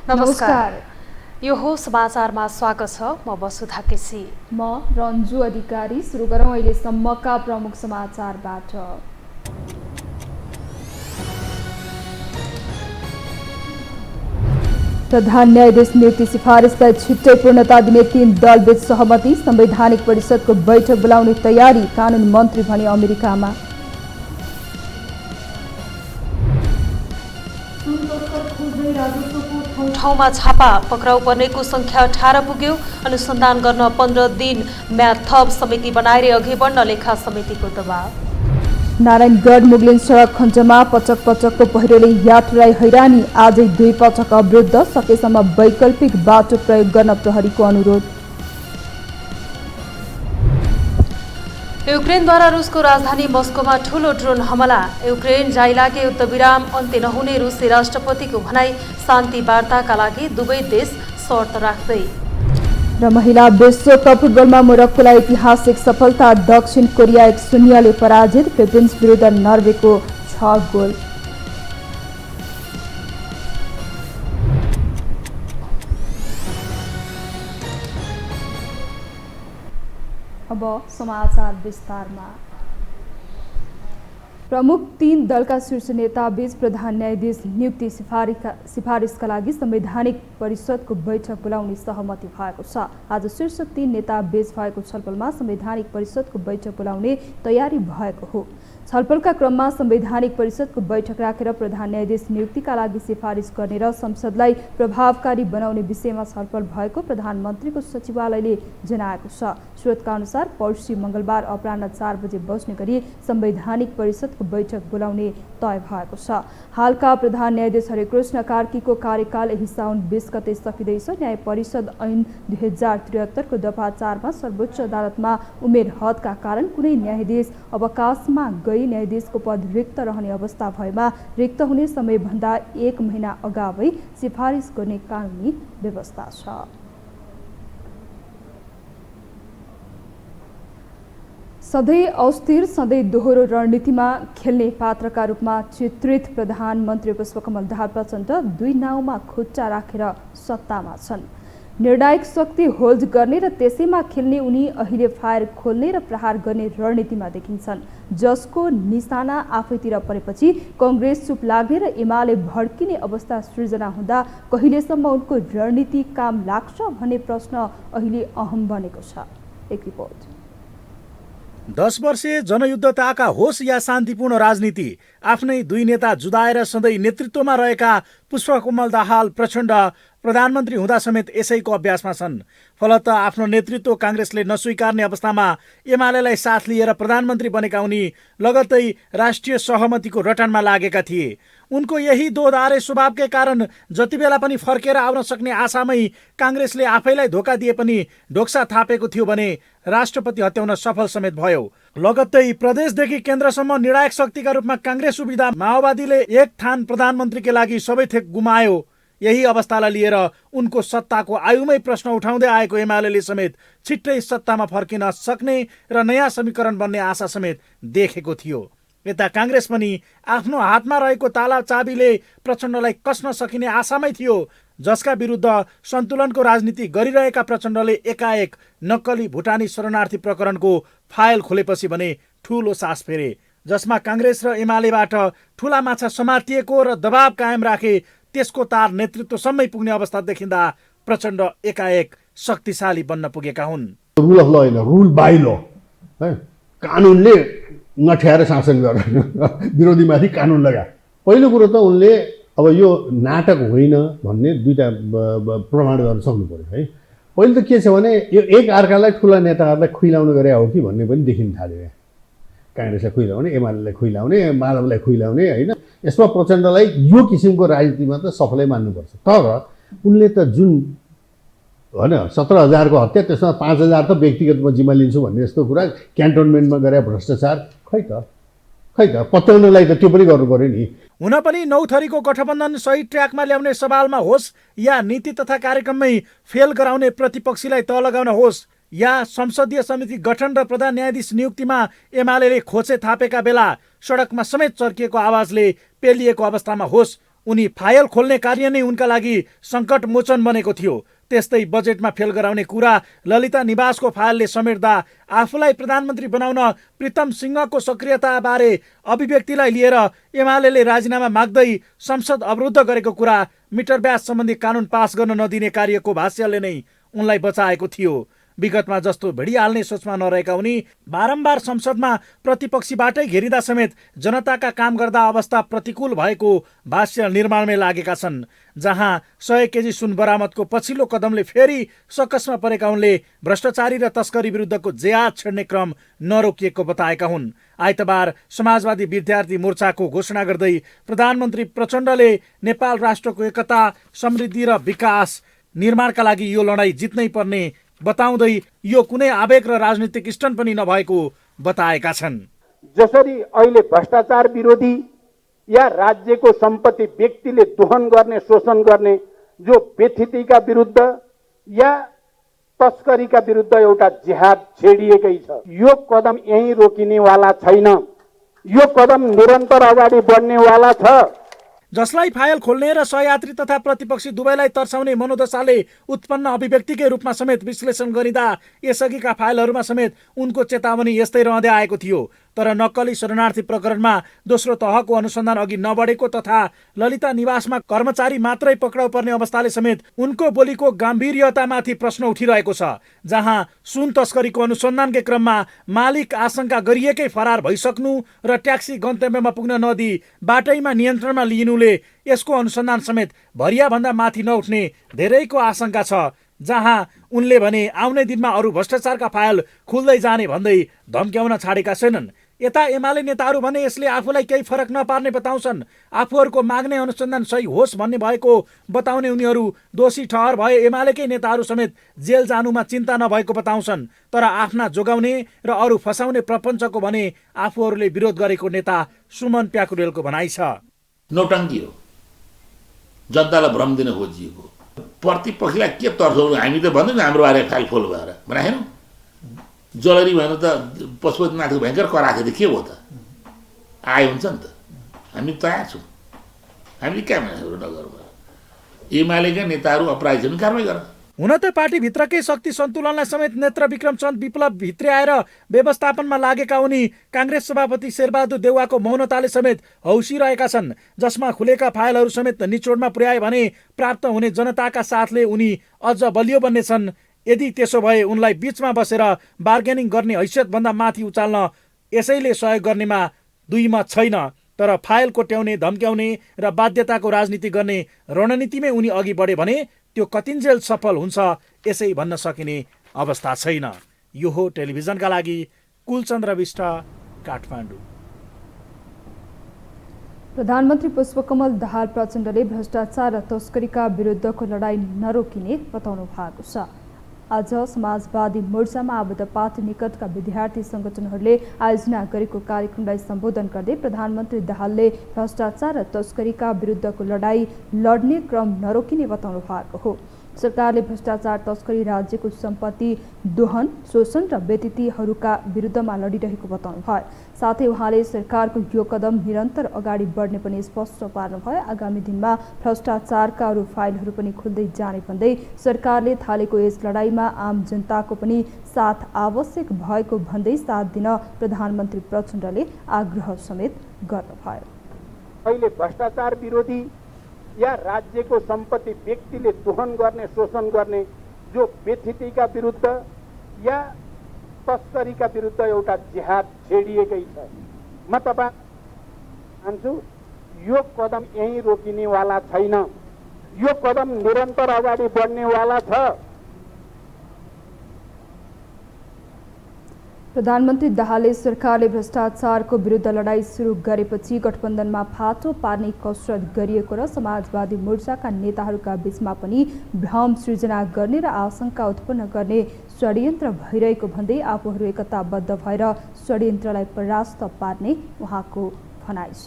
नमस्कार, यो हो समाचारमा स्वागत छ। म वसुधा केसी। म रन्जु अधिकारी। सुरु गरौँ अहिलेसम्मका प्रमुख समाचारबाट। प्रधान न्यायाधीश नियुक्ति सिफारिसलाई छिट्टै पूर्णता दिने 3 दलबीच सहमति। संवैधानिक परिषदको बैठक बोलाउने तयारी, कानून मन्त्री भने अमेरिकामा। ठाउँमा छापा, पक्राउ पर्नेको संख्या 18 पुग्यो। अनुसन्धान गर्न 15 दिन म्याद थप समिति बनाएर अघि बढ्न लेखा समितिको दबाव। नारायणगढ मुगलिन सडक खण्डमा पचकको पहिरोले यात्रुलाई हैरानी। आजै 2 पटक अवरुद्ध, सकेसम्म वैकल्पिक बाटो प्रयोग गर्न प्रहरीको अनुरोध। युक्रेनद्वारा रुसको राजधानी मस्कोमा ठूलो ड्रोन हमला। युक्रेन जाइलागे युद्धविराम अन्त्य नहुने रुसी राष्ट्रपतिको भनाई। शान्ति वार्ताका लागि दुवै देश शर्त राख्दै। र महिला विश्वकप फुटबलमा मोरक्कोलाई ऐतिहासिक सफलता। दक्षिण कोरिया 1-0 पराजित। फिलिपिन्स विरुद्ध नर्वेको 6 गोल। अब समाचार विस्तारमा। प्रमुख 3 दलका शीर्ष नेता बीच प्रधान न्यायाधीश नियुक्ति सिफारिसका लागि संवैधानिक परिषदको बैठक बोलाउने सहमति भएको छ। आज शीर्ष 3 नेता बीच भएको छलफलमा संवैधानिक परिषदको बैठक बोलाउने तयारी भएको हो। छलफलका क्रममा संवैधानिक परिषदको बैठक राखेर प्रधान न्यायाधीश नियुक्तिका लागि सिफारिस गर्ने र संसदलाई प्रभावकारी बनाउने विषयमा छलफल भएको प्रधानमन्त्रीको सचिवालयले जनाएको छ। स्रोतका अनुसार पर्सि मङ्गलबार अपराह्न 4 बजे बस्ने गरी संवैधानिक परिषदको बैठक बोलाउने तय भएको छ। हालका प्रधान न्यायाधीश हरिकृष्ण कार्कीको कार्यकाल यही साउन 20 गते सकिँदैछ। न्याय परिषद ऐन 2073 को दफा 4 मा सर्वोच्च अदालतमा उमेर हदका कारण कुनै न्यायाधीश अवकाशमा गई न्यायाधीशको पद रिक्त रहने अवस्था भएमा रिक्त हुने समयभन्दा 1 महिना अगावै सिफारिस गर्ने कानुनी व्यवस्था छ। सधैँ अस्थिर, सधैँ दोहोरो रणनीतिमा खेल्ने पात्रका रूपमा चित्रित प्रधानमन्त्री पुष्पकमल दाहाल प्रचण्ड 2 नाउँमा खुट्टा राखेर सत्तामा छन्। निर्णायक शक्ति होल्ड गर्ने र त्यसैमा खेल्ने उनी अहिले फायर खोल्ने र प्रहार गर्ने रणनीतिमा देखिन्छन्, जसको निशाना आफैतिर परेपछि कांग्रेस चुप लाग्ने र एमाले भड्किने अवस्था सृजना हुँदा कहिलेसम्म उनको रणनीति काम लाग्छ भन्ने प्रश्न अहिले अहम बनेको छ। एक रिपोर्ट। 10 वर्षे जनयुद्धताका होस् या शान्तिपूर्ण राजनीति, आफ्नै 2 नेता जुदाएर सधैँ नेतृत्वमा रहेका पुष्पकमल दाहाल प्रचण्ड प्रधानमन्त्री हुँदा समेत यसैको अभ्यासमा छन्। फलत आफ्नो नेतृत्व कांग्रेसले नस्वीकार्ने अवस्थामा एमालेलाई साथ लिएर प्रधानमन्त्री बनेका उनी लगत्तै राष्ट्रिय सहमतिको रटनमा लागेका थिए। उनको यही दोधारे स्वभावकै कारण जति बेला पनि फर्केर आउन सक्ने आशामै कांग्रेसले आफैलाई धोका दिए पनि ढोक्सा थापेको थियो भने राष्ट्रपति हत्याउन सफल समेत भयो। लगत्तै प्रदेशदेखि केन्द्रसम्म निर्णायक शक्तिका रूपमा कांग्रेस उभिँदा माओवादीले एक थान प्रधानमन्त्रीकै लागि सबै थेक गुमायो। यही अवस्थालाई लिएर उनको सत्ताको आयुमै प्रश्न उठाउँदै आएको एमालेले समेत छिट्टै सत्तामा फर्किन सक्ने र नयाँ समीकरण बन्ने आशा समेत देखेको थियो। यता कांग्रेस पनि आफ्नो हातमा रहेको ताला चाबीले प्रचण्डलाई कस्न सकिने आशामै थियो, जसका विरुद्ध सन्तुलनको राजनीति गरिरहेका प्रचण्डले एकाएक नक्कली भुटानी शरणार्थी प्रकरणको फाइल खोलेपछि भने ठूलो सास फेरे, जसमा कांग्रेस र एमालेबाट ठूला माछा समातिएको र दबाव कायम राखे त्यसको तार नेतृत्वसम्मै पुग्ने अवस्था देखिँदा प्रचण्ड एकाएक शक्तिशाली बन्न पुगेका हुन्। रुल अफ ल होइन, रुल बाई ल है, कानुनले नठ्याएर शासन गरेर विरोधीमाथि कानुन लगा। पहिलो कुरो त उनले अब यो नाटक होइन भन्ने 2टा प्रमाण गर्न सक्नु पर्यो है। पहिलो त के छ भने यो एक अर्कालाई ठुला नेताहरूलाई खुइलाउनु गरे हो कि भन्ने पनि देखिन थाल्यो। कांग्रेसलाई खुइलाउने, एमालेलाई खुइलाउने, माधवलाई खुइलाउने होइन। यसमा प्रचण्डलाई यो किसिमको राजनीतिमा त सफलै मान्नुपर्छ। तर उनले त जुन होइन 17,000 को हत्या, त्यसमा 5,000 त व्यक्तिगत म जिम्मा लिन्छु भन्ने यस्तो कुरा, क्यान्टोनमेन्टमा गरे भ्रष्टाचार, खै खै त पत्याउनलाई त त्यो पनि गर्नु पर्यो नि। हुन पनि 9 थरीको गठबन्धन सही ट्र्याकमा ल्याउने सवालमा होस् या नीति तथा कार्यक्रममै फेल गराउने प्रतिपक्षीलाई तह लगाउन होस् या संसदीय समिति गठन र प्रधान न्यायाधीश नियुक्तिमा एमाले खोचे थापेका बेला सडकमा समेत चर्किएको आवाजले पेलिएको अवस्थामा होस्, उनी फाइल खोल्ने कार्य नै उनका लागि सङ्कट मोचन बनेको थियो। त्यस्तै बजेटमा फेल गराउने कुरा ललिता निवासको फाइलले समेट्दा आफूलाई प्रधानमन्त्री बनाउन प्रीतम सिंहको सक्रियताबारे अभिव्यक्तिलाई लिएर एमाले राजीनामा माग्दै संसद अवरुद्ध गरेको कुरा मिटर ब्याज सम्बन्धी कानुन पास गर्न नदिने कार्यको भाष्यले नै उनलाई बचाएको थियो। विगतमा जस्तो भिडिहाल्ने सोचमा नरहेका उनी बारम्बार संसदमा प्रतिपक्षीबाटै घेरिँदा समेत जनताका काम गर्दा अवस्था प्रतिकूल भएको भाष्य निर्माणमै लागेका छन्। जहाँ 100 केजी सुन बरामदको पछिल्लो कदमले फेरि सकसमा परेका उनले भ्रष्टाचारी र तस्करी विरुद्धको जेहाद छेड्ने क्रम नरोकिएको बताएका हुन्। आइतबार समाजवादी विद्यार्थी मोर्चाको घोषणा गर्दै प्रधानमन्त्री प्रचण्डले नेपाल राष्ट्रको एकता, समृद्धि र विकास निर्माणका लागि यो लडाईँ जित्नै पर्ने बताउँदै यो कुनै आवेग र राजनीतिक स्टन्ट पनि नभएको बताएका छन्। जसरी अहिले भ्रष्टाचार विरोधी या राज्यको सम्पत्ति व्यक्तिले दोहन गर्ने, शोषण गर्ने जो व्यथितिका विरुद्ध या तस्करीका विरुद्ध एउटा जिहाद छेडिएकै छ। यो कदम यही रोकिनेवाला छैन, यो कदम निरन्तर अगाडि बढ्नेवाला छ। जसलाई फाइल खोल्ने र सहयात्री तथा प्रतिपक्षी दुवैलाई तर्साउने मनोदशाले उत्पन्न अभिव्यक्तिकै रूपमा समेत विश्लेषण गरिँदा यसअघिका फाइलहरूमा समेत उनको चेतावनी यस्तै रहँदै आएको थियो। तर नक्कली शरणार्थी प्रकरणमा दोस्रो तहको अनुसन्धान अघि नबढेको तथा ललिता निवासमा कर्मचारी मात्रै पक्राउ पर्ने अवस्थाले समेत उनको बोलीको गाम्भीर्यतामाथि प्रश्न उठिरहेको छ। जहाँ सुन तस्करीको अनुसन्धानकै क्रममा मालिक आशंका गरिएकै फरार भइसक्नु र ट्याक्सी गन्तव्यमा पुग्न नदिई बाटैमा नियन्त्रणमा लिइनुले यसको अनुसन्धान समेत भरियाभन्दा माथि नउठ्ने धेरैको आशंका छ। जहाँ उनले भने आउने दिनमा अरू भ्रष्टाचारका फाइल खुल्दै जाने भन्दै धम्क्याउन छाडेका छैनन्। यता एमाले नेताहरू भने यसले आफूलाई केही फरक नपार्ने बताउँछन्। आफूहरूको माग्ने अनुसन्धान सही होस् भन्ने भएको बताउने उनीहरू दोषी ठहर भए एमालेकै नेताहरू समेत जेल जानुमा चिन्ता नभएको बताउँछन्। तर आफ्ना जोगाउने र अरू फसाउने प्रपञ्चको भने आफूहरूले विरोध गरेको नेता सुमन प्याकुरेलको भनाइ छ। नौटङ्की हो, जनतालाई भ्रम दिन खोजिएको। प्रतिपक्षलाई के तर्साउनु, हामी त भन्दैनौँ हाम्रो बारे फाइल खोल भएर राखेनौँ। जलरी भएन त पशुपतिनाथको भयङ्कर कराएको थियो, के हो त आयो हुन्छ नि त। हामी तयार छौँ, हामीले क्या नगरौँ। एमालेका नेताहरू अपराधी छन्, कारवाही गर। हुन त पार्टीभित्रकै शक्ति सन्तुलनलाई समेत नेत्र विक्रमचन्द विप्लव भित्र्याएर व्यवस्थापनमा लागेका उनी काङ्ग्रेस सभापति शेरबहादुर देउवाको मौनताले समेत हौसिरहेका छन्। जसमा खुलेका फाइलहरू समेत निचोडमा पुर्याए भने प्राप्त हुने जनताका साथले उनी अझ बलियो बन्नेछन्। यदि त्यसो भए उनलाई बीचमा बसेर बार्गेनिङ गर्ने हैसियतभन्दा माथि उचाल्न यसैले सहयोग गर्नेमा दुईमा छैन। तर फाइल कोट्याउने, धम्क्याउने र बाध्यताको राजनीति गर्ने रणनीतिमै उनी अघि बढे भने त्यो कतिन्जेल सफल हुन्छ यसै भन्न सकिने अवस्था छैन। यो हो टेलिभिजनका लागि कुलचन्द्र विष्ट, काठमाडौँ। प्रधानमन्त्री पुष्पकमल दाहाल प्रचण्डले भ्रष्टाचार र तस्करीका विरुद्धको लडाईँ नरोकिने बताउनु भएको छ। आज समाजवादी मोर्चामा आबद्ध पार्टी निकटका विद्यार्थी सङ्गठनहरूले आयोजना गरेको कार्यक्रमलाई सम्बोधन गर्दै प्रधानमन्त्री दाहालले भ्रष्टाचार र तस्करीका विरुद्धको लडाईँ लड्ने क्रम नरोकिने बताउनु भएको हो। सरकारले भ्रष्टाचार, तस्करी, राज्यको सम्पत्ति दोहन, शोषण र व्यतिथिहरूका विरुद्धमा लडिरहेको बताउनु भयो। साथै उहाँले सरकारको यो कदम निरन्तर अगाडि बढ्ने पनि स्पष्ट पार्नुभयो। आगामी दिनमा भ्रष्टाचारका अरू फाइलहरू पनि खुल्दै जाने भन्दै सरकारले थालेको यस लडाईँमा आम जनताको पनि साथ आवश्यक भएको भन्दै साथ दिन प्रधानमन्त्री प्रचण्डले आग्रह समेत गर्नुभयो। अहिले भ्रष्टाचार विरोधी या राज्यको सम्पत्ति व्यक्तिले दोहन गर्ने, शोषण गर्ने जो व्यथितिका विरुद्ध या तस्करीका विरुद्ध एउटा जिहाद छेडिएकै छ। म तपाईँ भन्छु यो कदम यही रोकिनेवाला छैन, यो कदम निरन्तर अगाडि बढ्नेवाला छ। प्रधानमन्त्री दाहालले सरकारले भ्रष्टाचारको विरुद्ध लडाईँ सुरु गरेपछि गठबन्धनमा फाटो पार्ने कसरत गरिएको र समाजवादी मोर्चाका नेताहरूका बीचमा पनि भ्रम सृजना गर्ने र आशंका उत्पन्न गर्ने षड्यन्त्र भइरहेको भन्दै आफूहरू एकताबद्ध भएर षड्यन्त्रलाई परास्त पार्ने उहाँको भनाइ छ।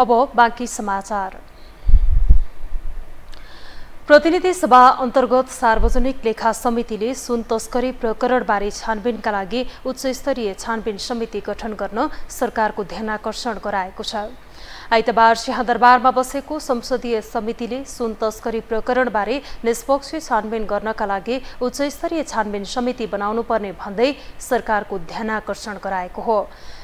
अब बाँकी समाचार। प्रतिनिधि सभा अन्तर्गत सार्वजनिक लेखा समितिले सुन तस्करी प्रकरणबारे छानबिनका लागि उच्च स्तरीय छानबिन समिति गठन गर्न सरकारको ध्यानाकर्षण गराएको छ। आइतबार सिंहदरबारमा बसेको संसदीय समितिले सुन तस्करी प्रकरणबारे निष्पक्ष छानबिन गर्नका लागि उच्च स्तरीय छानबिन समिति बनाउनु पर्ने भन्दै सरकारको ध्यानाकर्षण गराएको हो।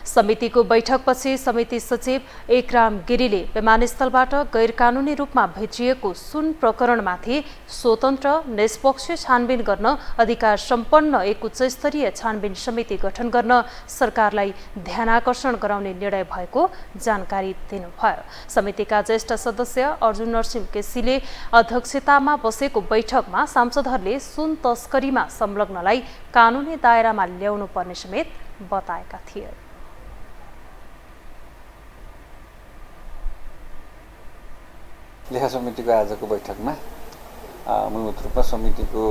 समितिको बैठकपछि समिति सचिव एकराम गिरीले विमानस्थलबाट गैरकानूनी रूपमा भेटिएको सुन प्रकरणमाथि स्वतन्त्र निष्पक्ष छानबिन गर्न अधिकार सम्पन्न एक उच्च स्तरीय छानबिन समिति गठन गर्न सरकारलाई ध्यानाकर्षण गराउने निर्णय भएको जानकारी दिनुभयो। समितिका ज्येष्ठ सदस्य अर्जुन नरसिंह केसीले अध्यक्षतामा बसेको बैठकमा सांसदहरूले सुन तस्करीमा संलग्नलाई कानूनी दायरामा ल्याउनु पर्ने समेत बताएका थिए। लेखा समितिको आजको बैठकमा मूलभूत रूपमा समितिको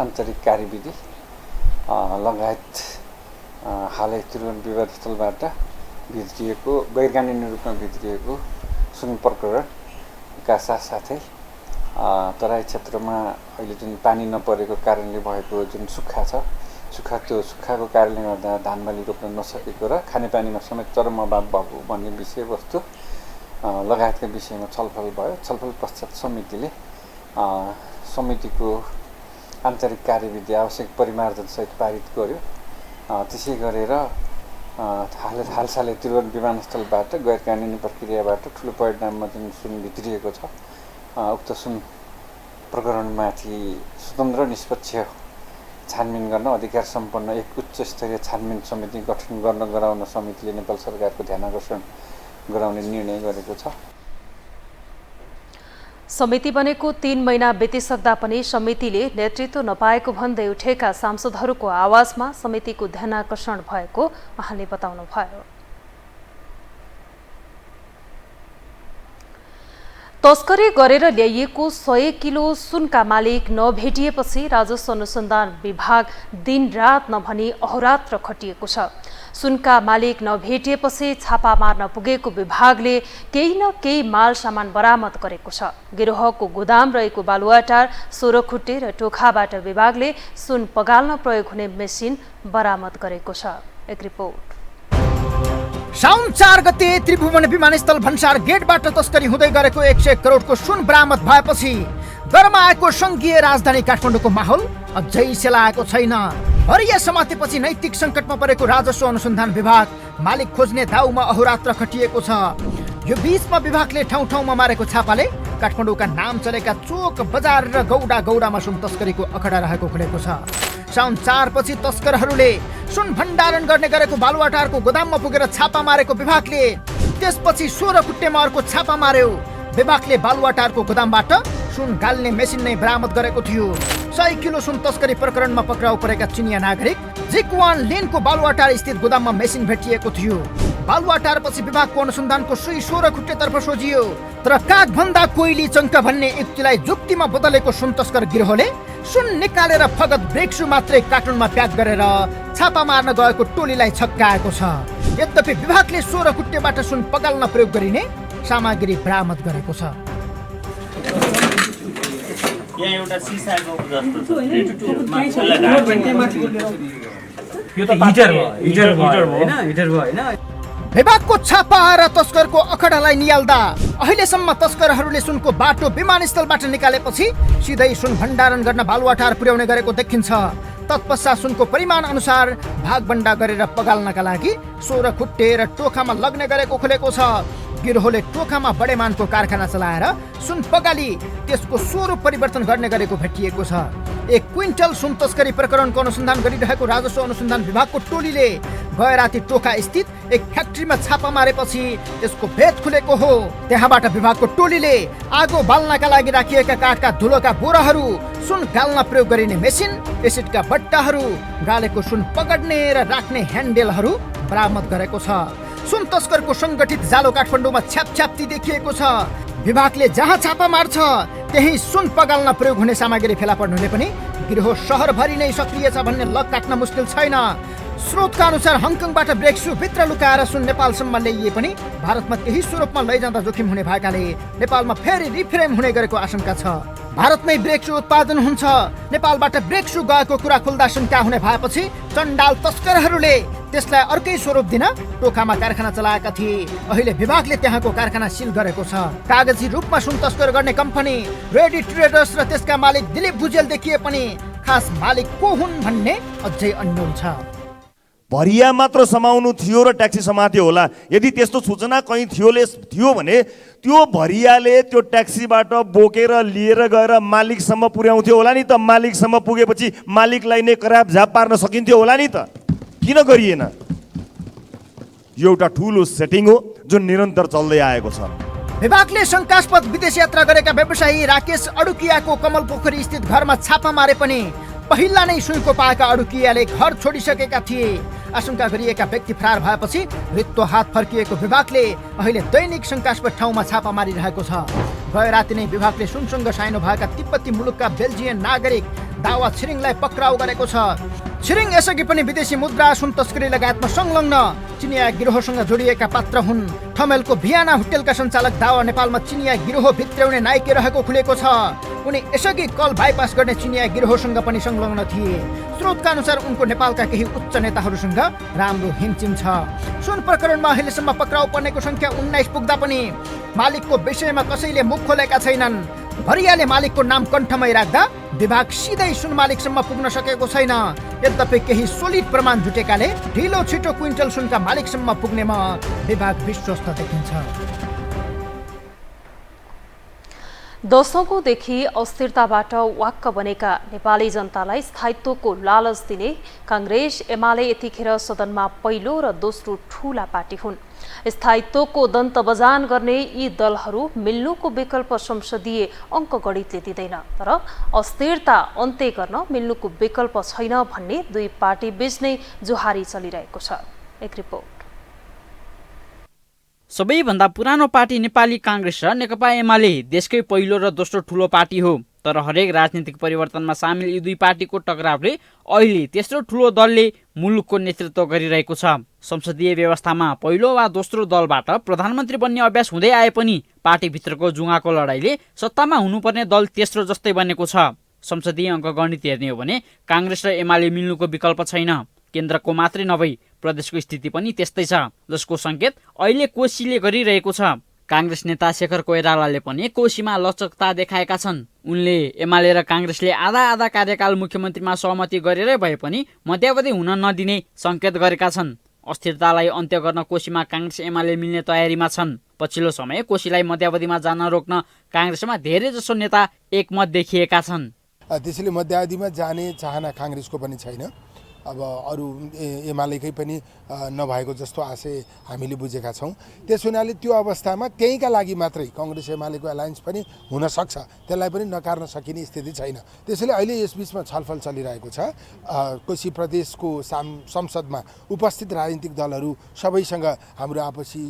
आन्तरिक कार्यविधि लगायत हालै त्रिभुवन विवादस्थलबाट भित्रिएको गैरकानुनी रूपमा भित्रिएको सुन प्रकरणका साथसाथै तराई क्षेत्रमा अहिले जुन पानी नपरेको कारणले भएको जुन सुक्खा छ, त्यो सुक्खाको कारणले गर्दा धानबाली रोप्न नसकेको र खानेपानीमा समेत चरम अभाव भएको भन्ने विषयवस्तु लगायतका विषयमा छलफल भयो। छलफल पश्चात समितिले समितिको आन्तरिक कार्यविधि आवश्यक परिमार्जनसहित पारित गर्यो। त्यसै गरेर हालसालै त्रिभुवन विमानस्थलबाट गैरकानुनी प्रक्रियाबाट ठुलो परिणाममा जुन सुन भित्रिएको छ, उक्त सुन प्रकरणमाथि स्वतन्त्र निष्पक्ष छानबिन गर्न अधिकार सम्पन्न एक उच्च स्तरीय छानबिन समिति गठन गर्न गराउन समितिले नेपाल सरकारको ध्यानाकर्षण गराउने निर्णय गरेको छ। समिति बनेको 3 महिना बितिसक्दा पनि समितिले नेतृत्व नपाएको भन्दै उठेका सांसदहरूको आवाजमा समितिको ध्यानाकर्षण भएको उहाँले बताउनुभयो। तस्करी गरेर ल्याइएको 100 किलो सुनका मालिक नभेटिएपछि राजस्व अनुसन्धान विभाग दिनरात नभनी अहोरात्र खटिएको छ। सुनका मालिक नभेटिएपछि छापा मार्न पुगेको विभागले केही न केही माल सामान बरामद गरेको छ। गिरोहको गोदाम रहेको बालुवाटार, सोरखुट्टे र टोखाबाट विभागले सुन पगाल्न प्रयोग हुने मेसिन बरामद गरेको छ। एक रिपोर्ट। साउन 4 गते त्रिभुवन विमानस्थल भन्सार गेटबाट तस्करी हुँदै गरेको 100 करोडको सुन बरामद भएपछि गरमाएको संघीय राजधानी काठमाडौँको माहौल अझै सेलाएको छैन। हरिया समातेपछि नैतिक सङ्कटमा परेको राजस्व अनुसन्धान विभाग मालिक खोज्ने दाउमा अहोरात्र खटिएको छ। यो बीचमा विभागले ठाउँ ठाउँमा मारेको छापाले काठमाडौँका नाम चलेका चोक, बजार र गौडामा सुन तस्करीको अखडा रहेको खुलेको छ। साउन 4 पछि तस्करहरूले सुन भण्डारण गर्ने गरेको बालुवाटारको गोदाममा पुगेर छापा मारेको विभागले त्यसपछि सोरखुट्टेमा अर्को छापा मार्यो। विभागले बालुवाटारको गोदामबाट सुन गाल्ने मेसिन नै बरामद गरेको थियो। 100 किलो सुन तस्करी प्रकरणमा पक्राउ परेका चिनिया नागरिक जिकवान लेनको बालुवाटार स्थित गोदाममा मेसिन भेटिएको थियो। बालुवाटार पछि विभागको अनुसन्धानको सुई सोरखुट्टेतर्फ सोझियो, तर कागभन्दा कोइली चङ्का भन्ने युक्तिलाई जुक्तिमा बदलेको सुन तस्कर गिरोहले सुन निकालेर फगत ब्रेक्सु मात्रै कार्टुनमा प्याक गरेर छापा मार्न गएको टोलीलाई छक्काएको छ। यद्यपि विभागले सोरखुट्टेबाट सुन पगाल्न प्रयोग गरिने सामग्री बरामद गरेको छ। यहाँ एउटा सिसाको जस्तो छ, यो त हिटर भयो हैन। विभागको छापा र तस्करको अखडालाई नियाल्दा अहिलेसम्म तस्करहरूले सुनको बाटो विमानस्थलबाट निकालेपछि सिधै सुन भण्डारण गर्न बालुवाटार पुर्याउने गरेको देखिन्छ। तत्पश्चात सुनको परिमाण अनुसार भागबण्डा गरेर पगाल्नका लागि सोरखुट्टे र टोखामा लग्ने गरेको खुलेको छ। गिरोहले टोखामा बडेमानको कारखाना चलाएर सुन पगाली त्यसको स्वरूप परिवर्तन गर्ने गरेको भेटिएको छ। 1 क्विन्टल सुन तस्करी प्रकरणको अनुसन्धान गरिरहेको राजस्व अनुसन्धान विभागको टोलीले गए राति टोखा स्थित एक फ्याक्ट्रीमा छापा मारेपछि त्यसको भेद खुलेको हो। त्यहाँबाट विभागको टोलीले आगो बाल्नका लागि राखिएका काठका धुलोका बोराहरू, सुन गाल्न प्रयोग गरिने मेसिन, एसिडका बट्टाहरू, गालेको सुन पकड्ने र राख्ने ह्यान्डलहरू बरामद गरेको छ। सुन तस्करको सङ्गठित जालो काठमाडौँमा छ्यापछ्याप्ती देखिएको छ। विभागले जहाँ छापा मार्छ त्यही सुन पगाल्न प्रयोग हुने सामग्री फेला पर्नुले पनि गिरोह सहरभरि नै सक्रिय छ भन्ने लक काट्न मुस्किल छैन। स्रोतका अनुसार हङकङबाट ब्रेक सु भित्र लुकाएर सुन नेपालसम्म ल्याइए पनि भारतमा त्यही स्वरूपमा लैजाँदा जोखिम हुने भएकाले नेपालमा फेरि रिफ्रेम हुने गरेको आशंका छ। भारतमै ब्रेक सु उत्पादन हुन्छ। नेपालबाट ब्रेक सु गएको कुरा खुल्दा शङ्का हुने भएपछि चण्डाल तस्करहरूले त्यसलाई अर्कै स्वरूप दिन टोखामा कारखाना चलाएका थिए। अहिले विभागले त्यहाँको कारखाना सिल गरेको छ। कागजी रूपमा सुन तस्कर गर्ने कम्पनी रेडी ट्रेडर्स र त्यसका मालिक दिलीप भुजेल देखिए पनि खास मालिक को हुन् भन्ने अझै अन्योल छ। भरिया मात्र समाउनु थियो र ट्याक्सी समात्यो होला। यदि त्यस्तो सूचना कहीँ थियो भने त्यो भरियाले त्यो ट्याक्सीबाट बोकेर लिएर गएर मालिकसम्म पुर्याउँथ्यो होला नि त। मालिकसम्म पुगेपछि मालिकलाई नै कराप झाप पार्न सकिन्थ्यो होला नि त। किन गरिएन? यो एउटा ठुलो सेटिङ हो जुन निरन्तर चल्दै आएको छ। विभागले शङ्कास्पद विदेश यात्रा गरेका व्यवसायी राकेश अडुकियाको कमल पोखरी स्थित घरमा छापा मारे पनि पहिला नै सुइँको पाएका अडुकियाले घर छोडिसकेका थिए। आशंका गरिएका व्यक्ति फरार भएपछि रित्तो हात फर्किएको विभागले अहिले दैनिक शङ्कास्पद ठाउँमा छापा मारिरहेको छ। गए राति नै विभागले सुनसँग साइनो भएका तिब्बती मुलुकका बेल्जियन नागरिक दावा छिरिङलाई पक्राउ गरेको छ। छिरिङ यसअघि पनि विदेशी मुद्रा, सुन तस्करी लगायतमा संलग्न चिनिया गिरोहसँग जोडिएका पात्र हुन्। ठमेलको भियाना होटेलका सञ्चालक दावा नेपालमा चिनिया गिरोह भित्र्याउने नाइके रहेको खुलेको छ। उनी यसअघि कल बाइपास गर्ने चिनिया गिरोहसँग पनि संलग्न थिए। स्रोतका अनुसार उनको नेपालका केही उच्च नेताहरूसँग राम्रो हिमचिम छ। सुन प्रकरणमा अहिलेसम्म पक्राउ पर्नेको संख्या 19 पुग्दा पनि मालिकको विषयमा कसैले मुख खोलेका छैनन्। भरियाले मालिकको नाम कण्ठमै राख्दा विभाग सिधै सुन मालिकसम्म पुग्न सकेको छैन। यद्यपि केही सोलिड प्रमाण जुटेकाले ढिलो छिटो क्विन्टल सुनका मालिकसम्म पुग्नेमा विभाग विश्वस्त देखिन्छ। दशकौँदेखि अस्थिरताबाट वाक्क बनेका नेपाली जनतालाई स्थायित्वको लालच दिने काङ्ग्रेस एमाले यतिखेर सदनमा पहिलो र दोस्रो ठूला पार्टी हुन्। स्थायित्वको दन्त बजान गर्ने यी दलहरू मिल्नुको विकल्प संसदीय अङ्कगणितले दिँदैन, तर अस्थिरता अन्त्य गर्न मिल्नुको विकल्प छैन भन्ने दुई पार्टी बीच नै जुहारी चलिरहेको छ। एक रिपोर्ट। सबैभन्दा पुरानो पार्टी नेपाली काङ्ग्रेस र नेकपा एमाले देशकै पहिलो र दोस्रो ठूलो पार्टी हो। तर हरेक राजनीतिक परिवर्तनमा सामेल यी दुई पार्टीको टकरावले अहिले तेस्रो ठूलो दलले मुलुकको नेतृत्व गरिरहेको छ। संसदीय व्यवस्थामा पहिलो वा दोस्रो दलबाट प्रधानमन्त्री बन्ने अभ्यास हुँदै आए पनि पार्टीभित्रको जुङ्गाको लडाईले सत्तामा हुनुपर्ने दल तेस्रो जस्तै बनेको छ। संसदीय अङ्कगणित हेर्ने हो भने काङ्ग्रेस र एमाले मिल्नुको विकल्प छैन। केन्द्रको मात्रै नभई प्रदेशको स्थिति पनि त्यस्तै छ, जसको सङ्केत अहिले कोशीले गरिरहेको छ। काङ्ग्रेस नेता शेखर कोइरालाले पनि कोशीमा लचकता देखाएका छन्। उनले एमाले र काङ्ग्रेसले आधा आधा कार्यकाल मुख्यमन्त्रीमा सहमति गरेरै भए पनि मध्यावधि हुन नदिने सङ्केत गरेका छन्। अस्थिरतालाई अन्त्य गर्न कोशीमा काङ्ग्रेस एमाले मिल्ने तयारीमा छन्। पछिल्लो समय कोशीलाई मध्यावधिमा जान रोक्न काङ्ग्रेसमा धेरै जसो नेता एकमत देखिएका छन्। त्यसैले मध्यावधिमा जाने चाहना काङ्ग्रेसको पनि छैन। अब अरू एमालेकै पनि नभएको जस्तो आशय हामीले बुझेका छौँ। त्यस हुनाले त्यो अवस्थामा त्यहीँका लागि मात्रै काङ्ग्रेस एमालेको एलायन्स पनि हुनसक्छ, त्यसलाई पनि नकार्न सकिने स्थिति छैन। त्यसैले अहिले यसबिचमा छलफल चलिरहेको छ। कोशी प्रदेशको संसदमा उपस्थित राजनीतिक दलहरू सबैसँग हाम्रो आपसी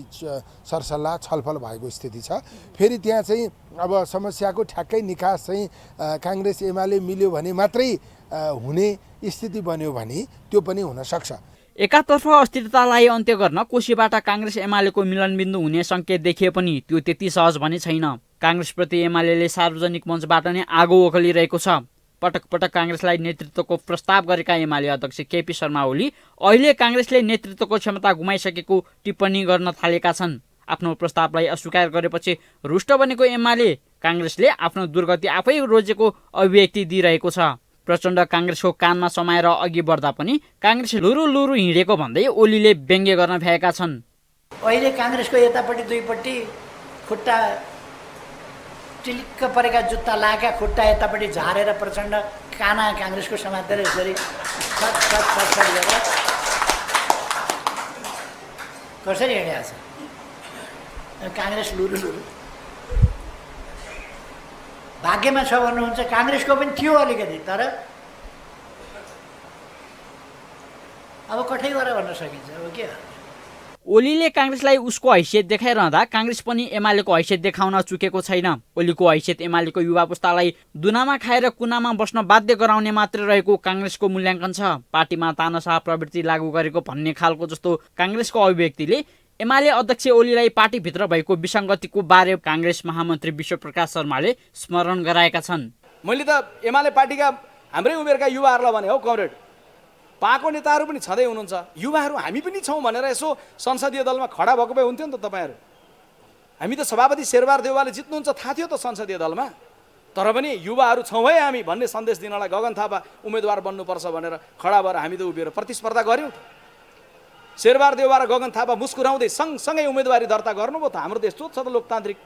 सरसल्लाह छलफल भएको स्थिति छ। फेरि त्यहाँ चाहिँ अब समस्याको ठ्याक्कै निकास चाहिँ काङ्ग्रेस एमाले मिल्यो भने मात्रै हुने स्थिति बन्यो भने त्यो पनि हुन सक्छ। एकातर्फ अस्थिरतालाई अन्त्य गर्न कोशीबाट काङ्ग्रेस एमालेको मिलनबिन्दु हुने सङ्केत देखिए पनि त्यो त्यति सहज भने छैन। काङ्ग्रेसप्रति एमाले सार्वजनिक मञ्चबाट नै आगो ओखलिरहेको छ। पटक पटक काङ्ग्रेसलाई नेतृत्वको प्रस्ताव गरेका एमाले अध्यक्ष केपी शर्मा ओली अहिले काङ्ग्रेसले नेतृत्वको क्षमता गुमाइसकेको टिप्पणी गर्न थालेका छन्। आफ्नो प्रस्तावलाई अस्वीकार गरेपछि रुष्ट बनेको एमाले काङ्ग्रेसले आफ्नो दुर्गति आफै रोजेको अभिव्यक्ति दिइरहेको छ। प्रचण्ड काङ्ग्रेसको कानमा समाएर अघि बढ्दा पनि काङ्ग्रेस लुरु लुरु हिँडेको भन्दै ओलीले व्यङ्ग्य गर्न भएका छन्। अहिले काङ्ग्रेसको यतापट्टि दुईपट्टि खुट्टा टिलिक्क परेका जुत्ता लाएका खुट्टा यतापट्टि झारेर प्रचण्ड काना काङ्ग्रेसको समातेर यसरी कसरी हिँडेको छ काङ्ग्रेस लुरु लुरु भाग्यमा छ भन्नुहुन्छ काङ्ग्रेसको पनि थियो अलिकति तर अब कठै गरेर भन्न सकिन्छ अब के ओलीले काङ्ग्रेसलाई उसको हैसियत देखाइरहँदा काङ्ग्रेस पनि एमालेको हैसियत देखाउन चुकेको छैन। ओलीको हैसियत एमालेको युवा पुस्तालाई दुनामा खाएर कुनामा बस्न बाध्य गराउने मात्र रहेको काङ्ग्रेसको मूल्याङ्कन छ। पार्टीमा तानाशाह प्रवृत्ति लागू गरेको भन्ने खालको जस्तो काङ्ग्रेसको अभिव्यक्तिले एमाले अध्यक्ष ओलीलाई पार्टीभित्र भएको विसङ्गतिको बारे काङ्ग्रेस महामन्त्री विश्वप्रकाश शर्माले स्मरण गराएका छन्। मैले त एमाले पार्टीका हाम्रै उमेरका युवाहरूलाई भने हौ कमरेड, पाएको नेताहरू पनि छँदै हुनुहुन्छ, युवाहरू हामी पनि छौँ भनेर यसो संसदीय दलमा खडा भएको भए हुन्थ्यो नि त तपाईँहरू। हामी त सभापति शेरबहादुर देउवाले जित्नुहुन्छ थाहा थियो त संसदीय दलमा, तर पनि युवाहरू छौँ है हामी भन्ने सन्देश दिनलाई गगन थापा उम्मेदवार बन्नुपर्छ भनेर खडा भएर हामी त उभिएर प्रतिस्पर्धा गऱ्यौँ। शेरबहादुर देउवा र गगन थापा मुस्कुराउँदै सँगसँगै उम्मेदवारी दर्ता गर्नुभयो त। हाम्रो त यस्तो छ त लोकतान्त्रिक,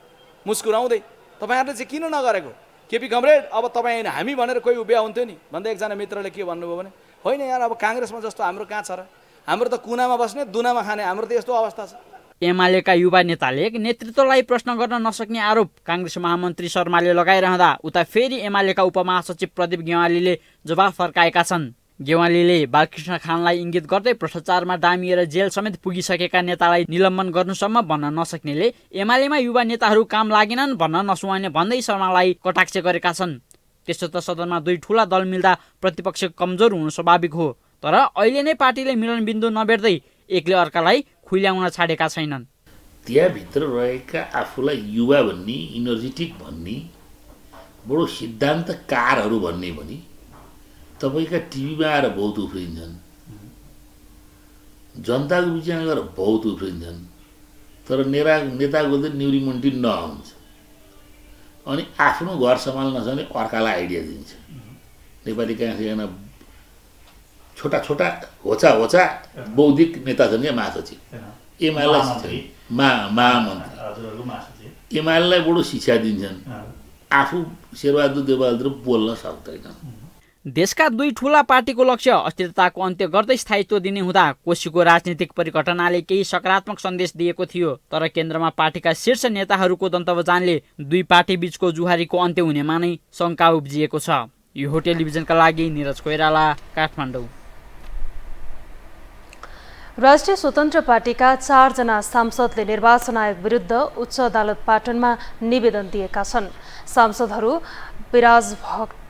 मुस्कुराउँदै। तपाईँहरूले चाहिँ किन नगरेको? केपी कमरेड अब तपाईँ होइन हामी भनेर कोही उभिया हुन्थ्यो नि भन्दै एकजना मित्रले के भन्नुभयो भने होइन यार अब काङ्ग्रेसमा जस्तो हाम्रो कहाँ छ र, हाम्रो त कुनामा बस्ने दुनामा खाने, हाम्रो त यस्तो अवस्था छ। एमालेका युवा नेताले नेतृत्वलाई प्रश्न गर्न नसक्ने आरोप काङ्ग्रेस महामन्त्री शर्माले लगाइरहँदा उता फेरि एमालेका उपमहासचिव प्रदीप गेवालीले जवाफ फर्काएका छन्। गेवालीले बालकृष्ण खानलाई इङ्गित गर्दै भ्रष्टाचारमा डामिएर जेल समेत पुगिसकेका नेतालाई निलम्बन गर्नुसम्म भन्न नसक्नेले एमालेमा युवा नेताहरू काम लागेनन् भन्न नसुहाउने भन्दै शर्मालाई कटाक्ष गरेका छन्। त्यसो त सदनमा दुई ठुला दल मिल्दा प्रतिपक्ष कमजोर हुनु स्वाभाविक हो, तर अहिले नै पार्टीले मिलनबिन्दु नबेर्दै एकले अर्कालाई खुल्याउन छाडेका छैनन्। त्यहाँभित्र रहेका आफूलाई युवा भन्ने, इनर्जेटिक भन्ने, बडो सिद्धान्तकारहरू भन्ने पनि तपाईँका टिभीमा आएर बहुत उफ्रिन्छन्, जनताको बिचमा गएर बहुत उफ्रिन्छन्, तर नेताको चाहिँ न्युरिमुन्टी नहुन्छ। अनि आफ्नो घर सम्हाल्न नसक्ने अर्कालाई आइडिया दिन्छ। नेपाली काङ्ग्रेसजना छोटा छोटा होचा होचा बौद्धिक नेता छन् क्या महासचिव, एमालेलाई महामन्त्री, एमालेलाई बडो शिक्षा दिन्छन्, आफू शेरबहादुर देउवालतिर बोल्न सक्दैनन्। देशका दुई ठूला पार्टीको लक्ष्य अस्थिरताको अन्त्य गर्दै स्थायित्व दिने हुँदा कोशीको राजनीतिक परिघटनाले केही सकारात्मक सन्देश दिएको थियो, तर केन्द्रमा पार्टीका शीर्ष नेताहरूको दन्तवजानले दुई पार्टी बीचको जुहारीको अन्त्य हुनेमा नै शङ्का उब्जिएको छ। यो टेलिभिजनका लागि निरज कोइराला, काठमाडौँ। राष्ट्रिय स्वतन्त्र पार्टीका 4 जना सांसदले निर्वाचन आयोग विरुद्ध उच्च अदालत पाटनमा निवेदन दिएका छन्। सांसदहरू विराज